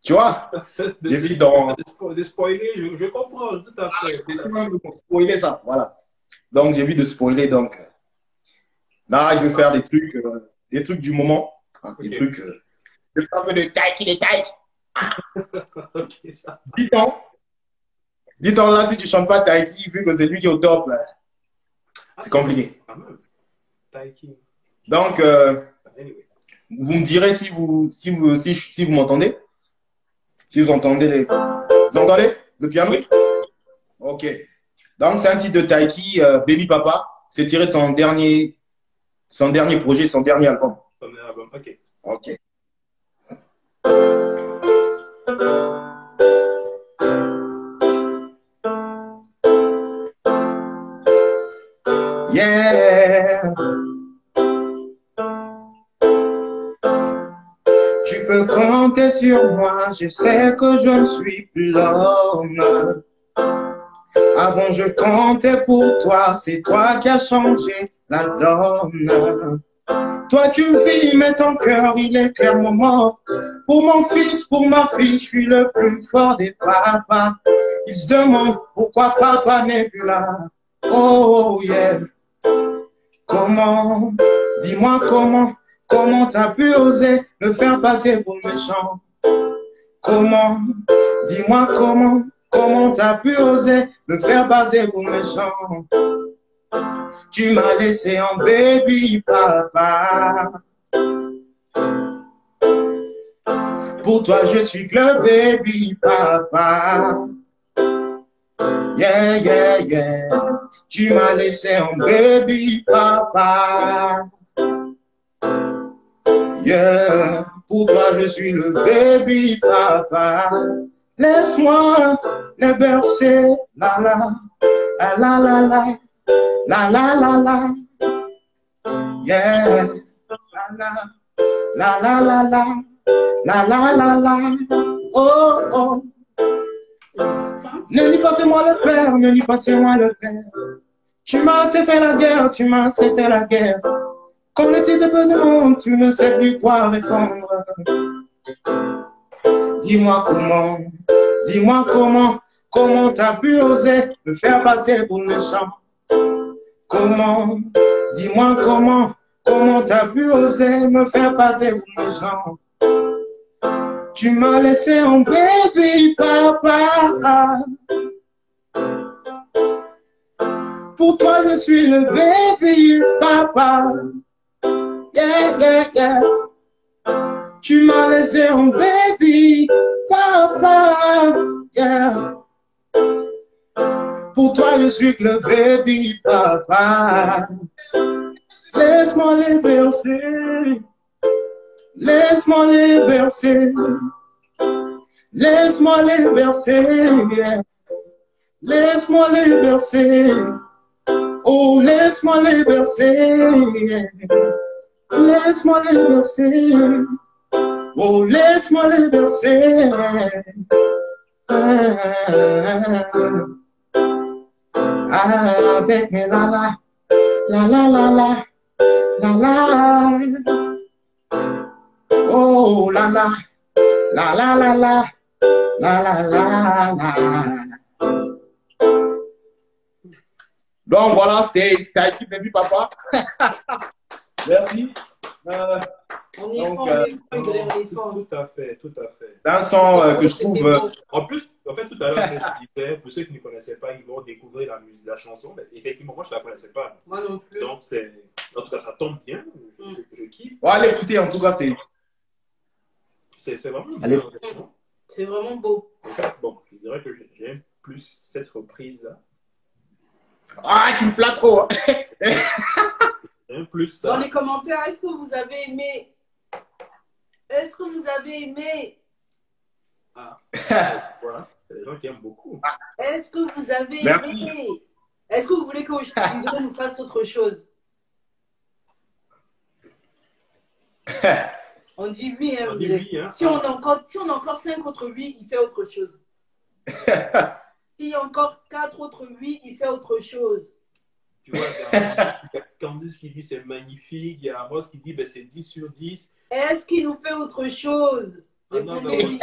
S12: tu vois, j'évite
S2: de spoiler. Je comprends tout à fait.
S12: De spoiler ça, voilà. Donc j'évite de spoiler, donc là, je vais faire des trucs du moment, hein, okay. Des trucs. Je vais faire un peu de taiki.
S2: Okay, ça.
S12: Dis-donc là, si tu chantes pas taiki, vu que c'est lui qui est au top, là. C'est compliqué. Donc, vous me direz si vous m'entendez. Si vous entendez Vous entendez le piano? Oui. Ok. Donc, c'est un titre de Taiki, Baby Papa. C'est tiré de son dernier projet, son dernier album.
S2: Premier album, ok.
S12: Ok. Yeah. Tu peux compter sur moi, je sais que je ne suis plus l'homme. Avant je comptais pour toi, c'est toi qui as changé la donne. Toi tu vis, mais ton cœur il est clairement mort. Pour mon fils, pour ma fille, je suis le plus fort des papas. Ils se demandent pourquoi papa n'est plus là. Oh yeah. Comment, dis-moi comment t'as pu oser me faire passer pour méchant? Comment, dis-moi comment t'as pu oser me faire passer pour méchant? Tu m'as laissé en baby papa. Pour toi je suis que le baby papa. Yeah, yeah, yeah. Tu m'as laissé en baby papa. Yeah. Pour toi je suis le baby papa. Laisse-moi les bercer. La la, la la la la. La la la la. Yeah. La la la la. La la la la. Oh oh. Ne dis pas c'est moi le père, ne dis pas c'est moi le père. Tu m'as assez fait la guerre, tu m'as assez fait la guerre. Comme le titre de peu de monde, tu ne sais plus quoi répondre. Dis-moi comment t'as pu oser me faire passer pour méchant? Comment, dis-moi comment t'as pu oser me faire passer pour méchant? Tu m'as laissé en baby papa. Pour toi je suis le baby papa. Yeah, yeah, yeah. Tu m'as laissé en baby papa. Yeah. Pour toi je suis que le baby papa. Laisse-moi les bercer. Laisse-moi les bercer. Laisse-moi les bercer. Yeah. Laisse-moi les bercer. Oh, laisse-moi les bercer. Yeah. Laisse-moi les bercer. Oh, laisse-moi les bercer. Avec mes la la, la la la la, la la. Oh, la la, la la la la, la la la la. Donc voilà, c'était Taïki Baby Papa. Merci.
S3: On y
S2: Donc, tout à fait.
S12: Un son que je trouve.
S2: En plus, en fait, tout à l'heure, je disais, pour ceux qui ne connaissaient pas, ils vont découvrir la musique, la chanson. Mais effectivement, moi, je ne la connaissais pas.
S3: Moi non plus.
S2: Donc, en tout cas, ça tombe bien. Je kiffe.
S12: Bon, allez écouter, en tout cas, c'est.
S2: C'est vraiment
S12: Allez.
S2: bien.
S3: C'est vraiment beau.
S2: En fait, bon, je dirais que j'aime plus cette reprise-là.
S12: Ah, tu me flattes trop.
S2: J'aime plus ça.
S3: Dans les commentaires, est-ce que vous avez aimé? Est-ce que vous avez aimé?
S2: Ah, voilà. C'est des gens qui aiment beaucoup.
S3: Est-ce que vous avez
S12: Merci.
S3: aimé? Est-ce que vous voulez que je nous fasse autre chose? On dit oui, hein,
S2: On dit oui, hein.
S3: Si on a encore 5 autres oui, il fait autre chose. S'il y a encore 4 autres oui, il fait autre chose.
S2: Tu vois, il y a Candice qui dit c'est magnifique, il y a Rose qui dit ben, c'est 10 sur 10.
S3: Est-ce qu'il nous fait autre chose? Répondez oui.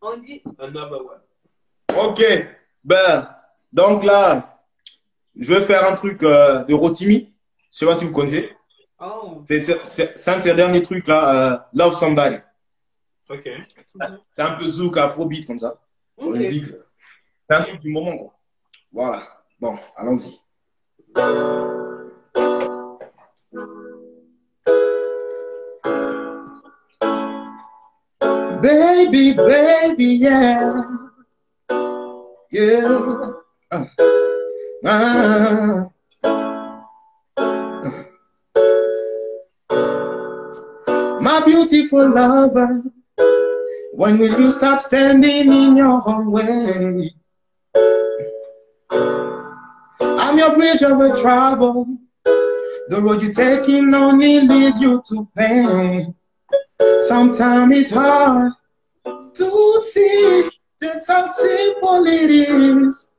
S3: On dit.
S2: Number one.
S12: Ok. Ben, donc là, je vais faire un truc de Rotimi. Je sais pas si vous connaissez.
S3: Oh.
S12: C'est un de ces derniers trucs là, Love Somebody.
S2: Ok.
S12: C'est un peu zouk, afrobeat comme ça. On
S3: Ok.
S12: dit que c'est un truc du moment, quoi. Voilà. Bon, allons-y. Baby, baby, yeah. Yeah. My beautiful lover, when will you stop standing in your own way? I'm your bridge over trouble. The road you're taking only leads you to pain. Sometimes it's hard to see just how simple it is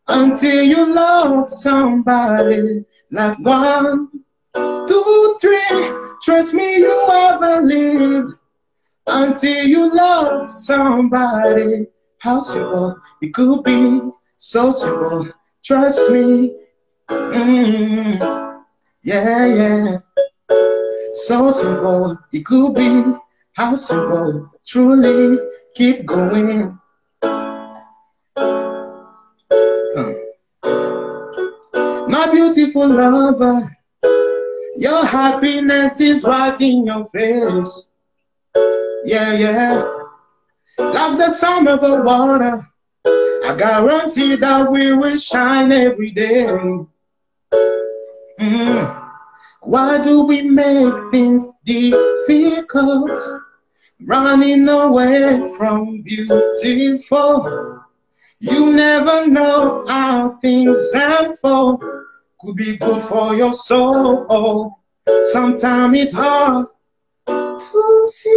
S12: until you love somebody like 1, 2, 3. Trust me, you haven't lived until you love somebody. How simple it could be, so simple. Trust me. Yeah, yeah. So simple it could be. How simple, truly. Keep going. My beautiful lover, your happiness is right in your face. Yeah, yeah. Like the sound of the water, I guarantee that we will shine every day. Why do we make things difficult? Running away from beautiful. You never know how things unfold. Could be good for your soul. Sometimes it's hard to see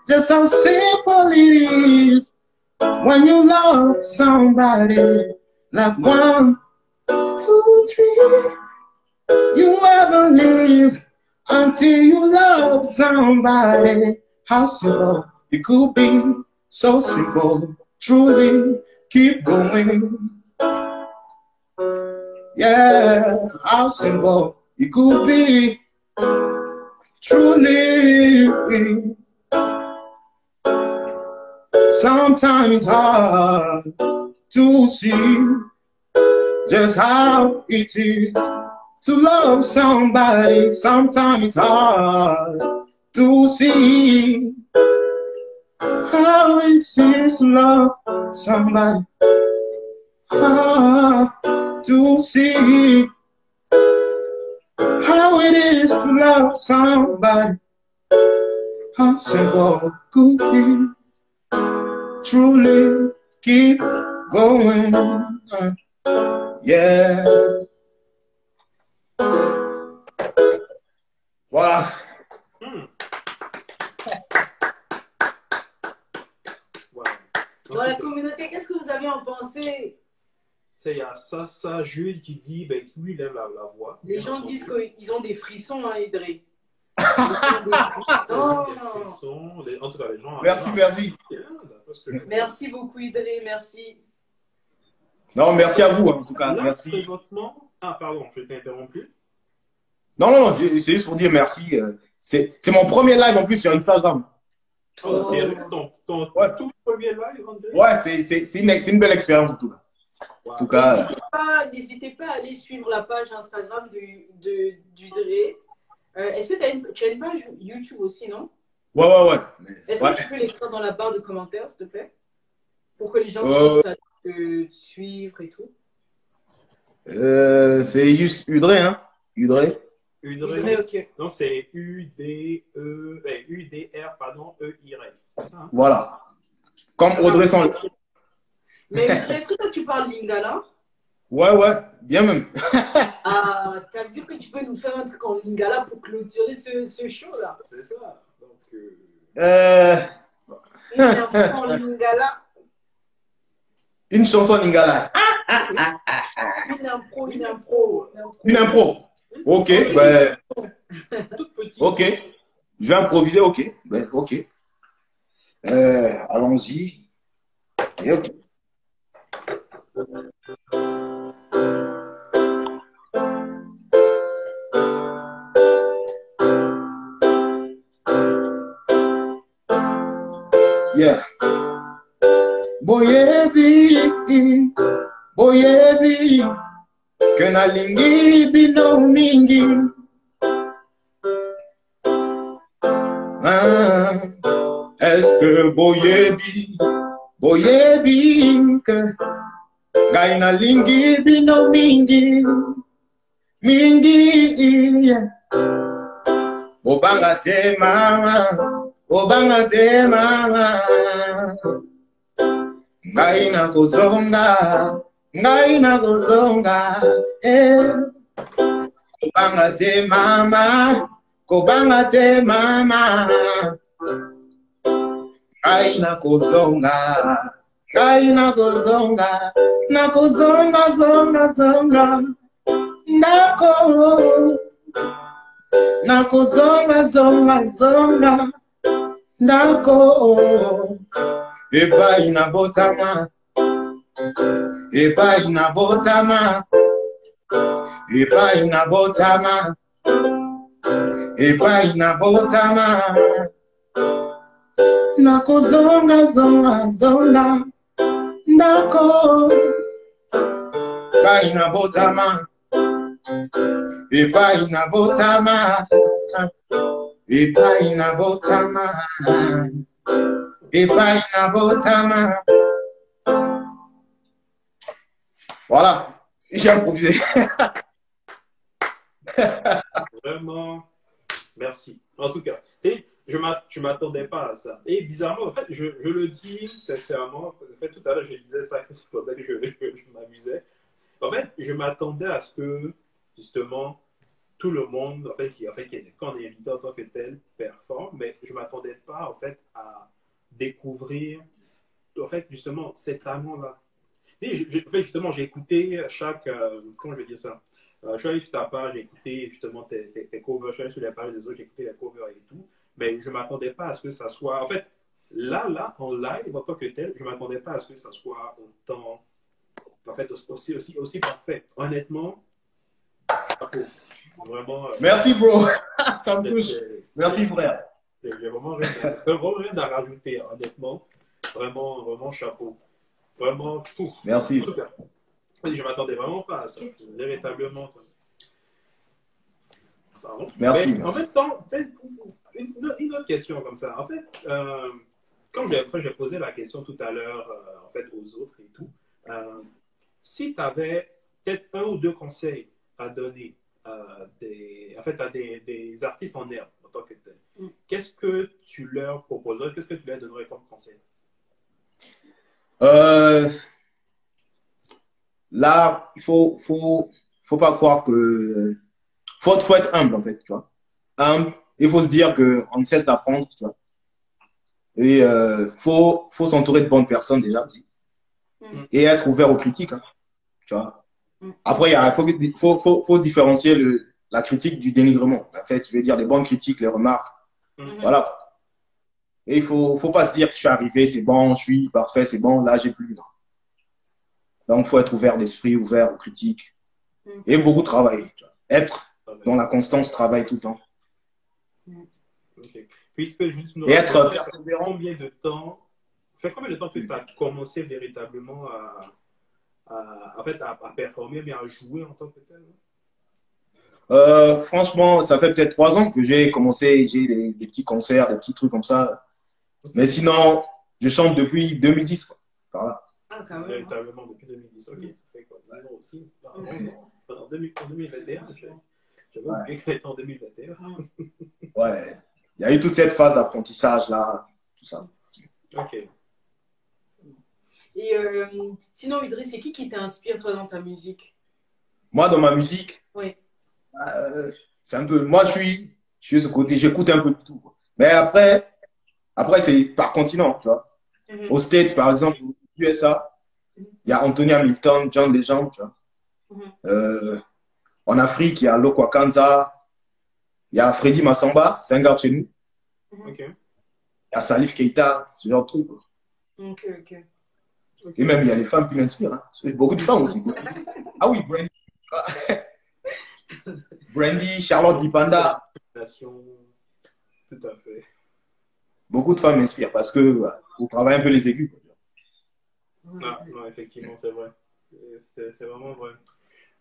S12: just how simple it is when you love somebody like 1, 2, 3. You haven't lived until you love somebody. How simple it could be, so simple, truly. Keep going. Yeah, how simple it could be, truly. Sometimes it's hard to see just how it is to love somebody. Sometimes it's hard to see how it is to love somebody. Hard to see how it is to love somebody. How simple could be, truly. Keep going. Yeah. Voilà.
S3: Dans la communauté, qu'est-ce que vous avez en pensé?
S2: Il y a ça, Jules qui dit, ben, lui, il aime la voix.
S3: Les gens disent qu'ils ont des frissons, hein, Idré.
S2: Des frissons, en tout cas, les gens...
S12: Merci, merci.
S3: Merci beaucoup, Idré, merci.
S12: Non, merci à vous, en tout cas.
S2: Là,
S12: merci.
S2: Présentement... Ah, pardon, je t'ai interrompu.
S12: Non, c'est juste pour dire merci. C'est mon premier live en plus sur Instagram.
S2: Oh, c'est ton tout premier live, André?
S12: Ouais, c'est une belle expérience en tout cas.
S2: Wow.
S12: En tout cas.
S3: N'hésitez pas à aller suivre la page Instagram d'Udré. Est-ce que tu as une page YouTube aussi, non?
S12: Ouais.
S3: Est-ce que tu peux l'écrire dans la barre de commentaires, s'il te plaît? Pour que les gens puissent te suivre et tout.
S12: C'est juste Udré, hein? Udré,
S3: ok.
S2: Donc c'est UDR, pardon, EY. C'est ça, hein?
S12: Voilà. Comme Audrey sans...
S3: Mais est-ce que toi tu parles lingala?
S12: Ouais, bien même.
S3: Ah, t'as dit que tu peux nous faire un truc en lingala pour clôturer ce show là.
S2: C'est ça. Donc,
S3: une impro en lingala.
S12: Une chanson lingala. Une impro. Ok, ben.
S2: Toute petite.
S12: Ok. Je vais improviser, ok. Ben, ok. Allons-y. Et ok. Yeah. Boyebi, que na lingi bino mingi. Est-ce que boyebi, que gai na lingi bino mingi, yeah. Obanga te mama, obanga te mama. Ngai na kozonga, ngai na kozonga. Kobanga te mama, kobanga te mama. Ngai na kozonga, ngai na kozonga, na kozonga zonga zonga. Nako, na kozonga zonga zonga. Nako, epai na botama, epai na botama, epai na botama, epai na botama. Nako zonga zonga zonga. Nako, epai na botama, epai na botama, epai na botama, epai na botama. Voilà, j'ai improvisé.
S2: Vraiment, merci. En tout cas, et je m'attendais pas à ça. Et bizarrement, en fait, je le dis sincèrement, en fait, tout à l'heure, je disais ça, c'est pour ça que je m'amusais. En fait, je m'attendais à ce que, justement, tout le monde, en fait, quand on est invité en tant que tel, performe, mais je ne m'attendais pas, en fait, à découvrir, en fait, justement, cet amour-là. En fait, justement, j'ai écouté chaque, comment je vais dire ça, je suis allé sur ta page, j'ai écouté justement tes covers, je suis allé sur les pages des autres, j'ai écouté les covers et tout, mais je ne m'attendais pas à ce que ça soit, en fait, là, en live, en tant que tel, je ne m'attendais pas à ce que ça soit autant, en fait, aussi parfait. Honnêtement, vraiment.
S12: Merci, bro. Ça me touche. Merci, frère.
S2: J'ai vraiment rien à rajouter, honnêtement. Vraiment, vraiment chapeau. Vraiment tout.
S12: Merci.
S2: En tout cas, je ne m'attendais vraiment pas à ça. Véritablement, ça. Pardon.
S12: Merci.
S2: Mais, en même temps, une autre question comme ça. En fait, quand j'ai posé la question tout à l'heure en fait, aux autres et tout, si tu avais peut-être un ou deux conseils à donner à des artistes en herbe en tant que tel, qu'est-ce que tu leur proposerais, qu'est-ce que tu leur donnerais comme conseil?
S12: Là, il faut pas croire que faut être humble en fait, tu vois. Humble, il faut se dire que on ne cesse d'apprendre, tu vois. Et faut s'entourer de bonnes personnes déjà aussi. Et être ouvert aux critiques, hein, tu vois. Après, il faut différencier la critique du dénigrement. En fait, je veux dire les bonnes critiques, les remarques. Voilà. Et il faut pas se dire que je suis arrivé, c'est bon, je suis parfait, c'est bon, là j'ai plus. Non. Donc, il faut être ouvert d'esprit, ouvert aux critiques. Et beaucoup travailler. Tu vois. Être dans la constance, travailler tout le temps.
S2: Okay. Puis, juste nous
S12: et être persévérant.
S2: Combien de temps que tu as commencé véritablement à performer, mais à jouer en tant que tel?
S12: Franchement, ça fait peut-être 3 ans que j'ai commencé, j'ai des petits concerts, des petits trucs comme ça. Mais sinon, je chante depuis 2010, quoi, par là.
S3: Ah, quand même.
S2: Véritablement depuis 2010. Ok, ça fait quoi? 10 ans aussi. En 2021, j'avais oublié qu'elle était en 2021.
S12: Ouais, il y a eu toute cette phase d'apprentissage là, tout ça.
S2: Ok.
S3: Et sinon, Idriss, c'est qui t'inspire, toi, dans ta musique?
S12: Moi, dans ma musique,
S3: oui.
S12: C'est un peu. Moi, je suis ce côté, j'écoute un peu de tout. Mais après c'est par continent, tu vois. Aux States, par exemple, aux USA, il y a Anthony Hamilton, John Legend, tu vois. En Afrique, il y a Lokwa Kanza, il y a Freddy Massamba, c'est un gars de chez nous.
S2: Okay.
S12: Il y a Salif Keita, ce genre de truc.
S3: Ok.
S12: Et même, il y a les femmes qui m'inspirent. Hein. Beaucoup de femmes aussi. Ah oui, Brandy. Brandy, Charlotte Dipanda.
S2: Tout à fait.
S12: Beaucoup de femmes m'inspirent parce que vous travaillez un peu les aigus.
S2: Non, effectivement, c'est vrai. C'est vraiment vrai.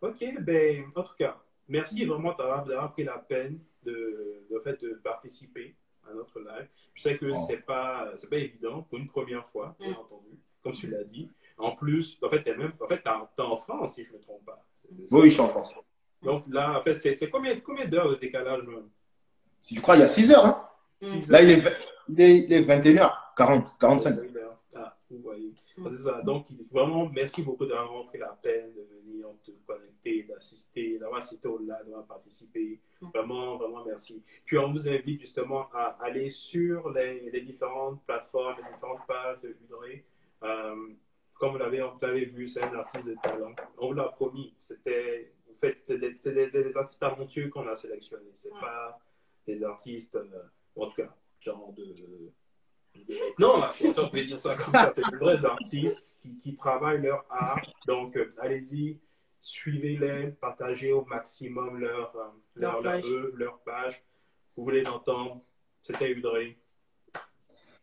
S2: Ok, ben, en tout cas, merci vraiment d'avoir pris la peine de participer à notre live. Je sais que c'est pas évident pour une première fois, bien entendu, comme tu l'as dit. En plus, en fait, t'es en France, si je ne me trompe pas.
S12: Oui, je suis en France.
S2: Donc là, en fait, c'est combien d'heures de décalage même?
S12: je crois, il y a 6 heures. Hein.
S2: 6
S12: Là,
S2: heures.
S12: il est 21h40, 45.
S2: Ah, vous voyez. C'est ça. Donc, vraiment, merci beaucoup d'avoir pris la peine de venir te connecter, d'assister, d'avoir assisté au live, d'avoir participé. Vraiment, vraiment merci. Puis, on vous invite justement à aller sur les différentes plateformes, les différentes pages de Udré. Comme vous l'avez vu, c'est un artiste de talent. On vous l'a promis. En fait, c'est des artistes talentueux qu'on a sélectionnés. C'est pas des artistes, en tout cas, genre non, là, on peut dire ça comme ça. C'est des vrais artistes qui travaillent leur art. Donc, allez-y, suivez-les, partagez au maximum leur page. Vous voulez l'entendre. C'était Udré.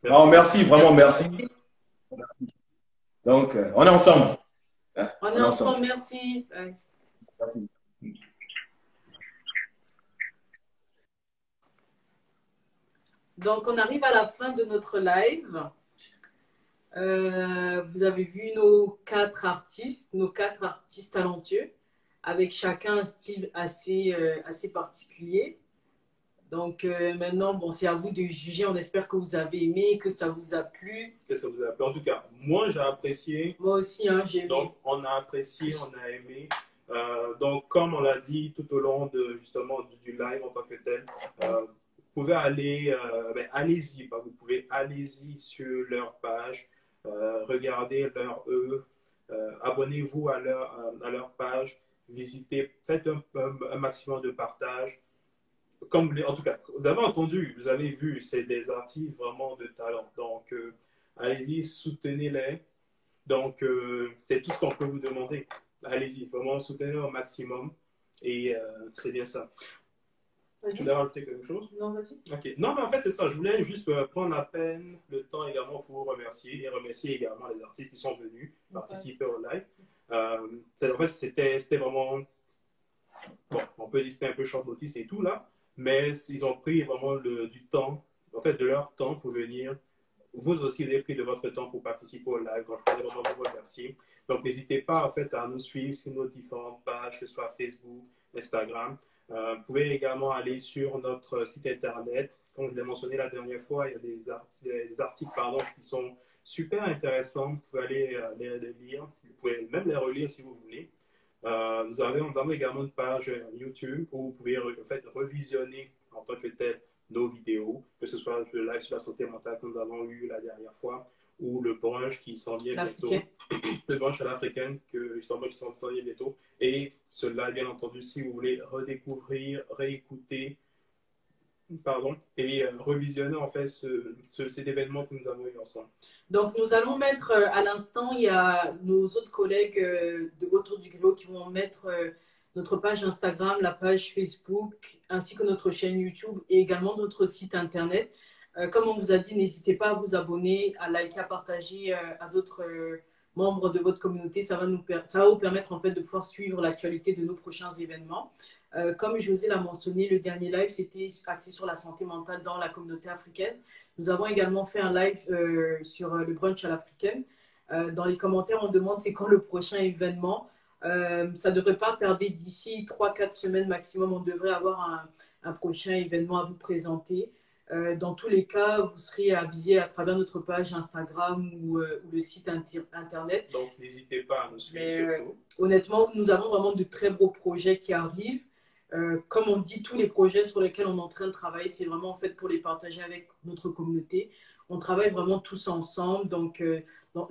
S12: Non, merci, vraiment merci. Donc, on est ensemble. Hein?
S3: On est ensemble, merci.
S12: Merci.
S3: Donc, on arrive à la fin de notre live. Vous avez vu nos 4 artistes talentueux, avec chacun un style assez particulier. Donc, maintenant, bon, c'est à vous de juger. On espère que vous avez aimé, que ça vous a plu.
S2: Que ça vous a plu. En tout cas, moi, j'ai apprécié.
S3: Moi aussi, hein, j'ai aimé.
S2: Donc, on a apprécié, on a aimé. Donc, comme on l'a dit tout au long justement du live en tant que tel, vous pouvez aller, allez-y, vous pouvez allez-y sur leur page, regardez abonnez-vous à leur page, visitez, faites un maximum de partage. En tout cas, vous avez entendu, vous avez vu, c'est des artistes vraiment de talent. Donc, allez-y, soutenez-les. Donc, c'est tout ce qu'on peut vous demander. Allez-y, vraiment soutenez au maximum. Et c'est bien ça. Tu voulais rajouter quelque chose?
S3: Non, vas-y.
S2: Ok. Non, mais en fait, c'est ça. Je voulais juste prendre la peine, le temps également pour vous remercier et remercier également les artistes qui sont venus participer au live. En fait, c'était vraiment... Bon, on peut dire que c'était un peu short notice et tout là, mais ils ont pris vraiment du temps, en fait, de leur temps pour venir. Vous aussi, vous avez pris de votre temps pour participer au live. Donc, je voulais vraiment vous remercier. Donc, n'hésitez pas, en fait, à nous suivre sur nos différentes pages, que ce soit Facebook, Instagram. Vous pouvez également aller sur notre site internet. Comme je l'ai mentionné la dernière fois, il y a des articles qui sont super intéressants. Vous pouvez aller les lire. Vous pouvez même les relire si vous voulez. Nous avons également une page YouTube où vous pouvez revisionner en tant que tel nos vidéos, que ce soit le live sur la santé mentale que nous avons eu la dernière fois, ou le brunch qui s'en vient bientôt, le brunch à l'africaine qui s'en vient bientôt, et cela, bien entendu, si vous voulez redécouvrir, réécouter, et revisionner en fait cet événement que nous avons eu ensemble.
S3: Donc, nous allons mettre à l'instant, il y a nos autres collègues autour du griot qui vont mettre notre page Instagram, la page Facebook, ainsi que notre chaîne YouTube et également notre site internet. Comme on vous a dit, n'hésitez pas à vous abonner, à liker, à partager à d'autres membres de votre communauté. Ça va vous permettre en fait de pouvoir suivre l'actualité de nos prochains événements. Comme José l'a mentionné, le dernier live, c'était axé sur la santé mentale dans la communauté africaine. Nous avons également fait un live sur le brunch à l'africaine. Dans les commentaires, on demande c'est quand le prochain événement. Ça ne devrait pas tarder d'ici 3-4 semaines maximum. On devrait avoir un prochain événement à vous présenter. Dans tous les cas, vous serez avisé à travers notre page Instagram ou le site internet.
S2: Donc, n'hésitez pas à nous suivre surtout.
S3: Honnêtement, nous avons vraiment de très beaux projets qui arrivent. Comme on dit, tous les projets sur lesquels on est en train de travailler, c'est vraiment en fait pour les partager avec notre communauté. On travaille vraiment tous ensemble, donc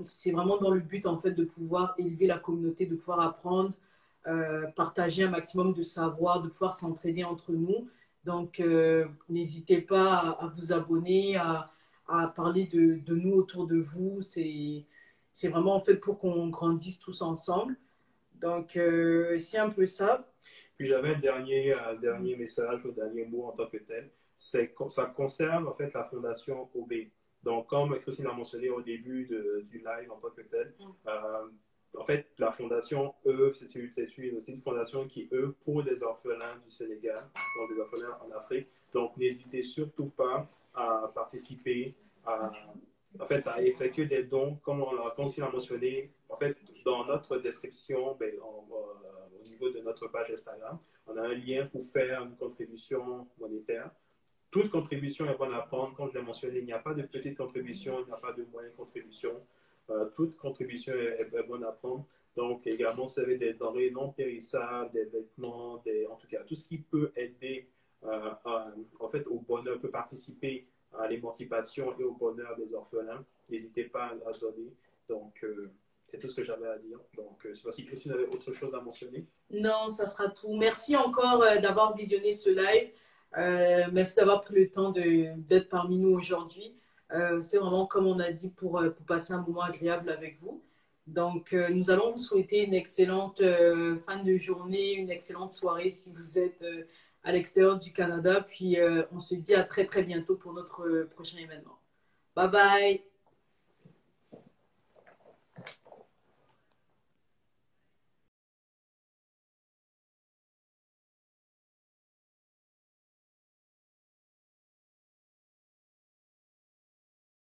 S3: c'est vraiment dans le but en fait de pouvoir élever la communauté, de pouvoir apprendre, partager un maximum de savoir, de pouvoir s'entraider entre nous. Donc n'hésitez pas à vous abonner, à parler de nous autour de vous. C'est vraiment en fait pour qu'on grandisse tous ensemble. Donc c'est un peu ça.
S2: Puis j'avais un dernier message, un dernier mot en tant que tel. Ça concerne en fait la fondation OB. Donc, comme Christine a mentionné au début du live en tant que tel, en fait, la fondation œuvre, c'est une fondation qui œuvre pour les orphelins du Sénégal, donc des orphelins en Afrique. Donc, n'hésitez surtout pas à participer, à effectuer des dons, comme Christine a mentionné. En fait, dans notre description, au niveau de notre page Instagram, on a un lien pour faire une contribution monétaire. toute contribution est bonne à prendre. Comme je l'ai mentionné, il n'y a pas de petite contribution, il n'y a pas de moyenne contribution. Toute contribution est bonne à prendre. Donc, également, vous avez des denrées non périssables, des vêtements, en tout cas, tout ce qui peut aider en fait, au bonheur, peut participer à l'émancipation et au bonheur des orphelins. N'hésitez pas à donner. Donc, c'est tout ce que j'avais à dire. Donc, c'est pas si Christine avait autre chose à mentionner.
S3: Non, ça sera tout. Merci encore d'avoir visionné ce live. Merci d'avoir pris le temps d'être parmi nous aujourd'hui. C'était vraiment, comme on a dit, pour passer un moment agréable avec vous. Donc, nous allons vous souhaiter une excellente fin de journée, une excellente soirée si vous êtes à l'extérieur du Canada. Puis, on se dit à très, très bientôt pour notre prochain événement. Bye bye!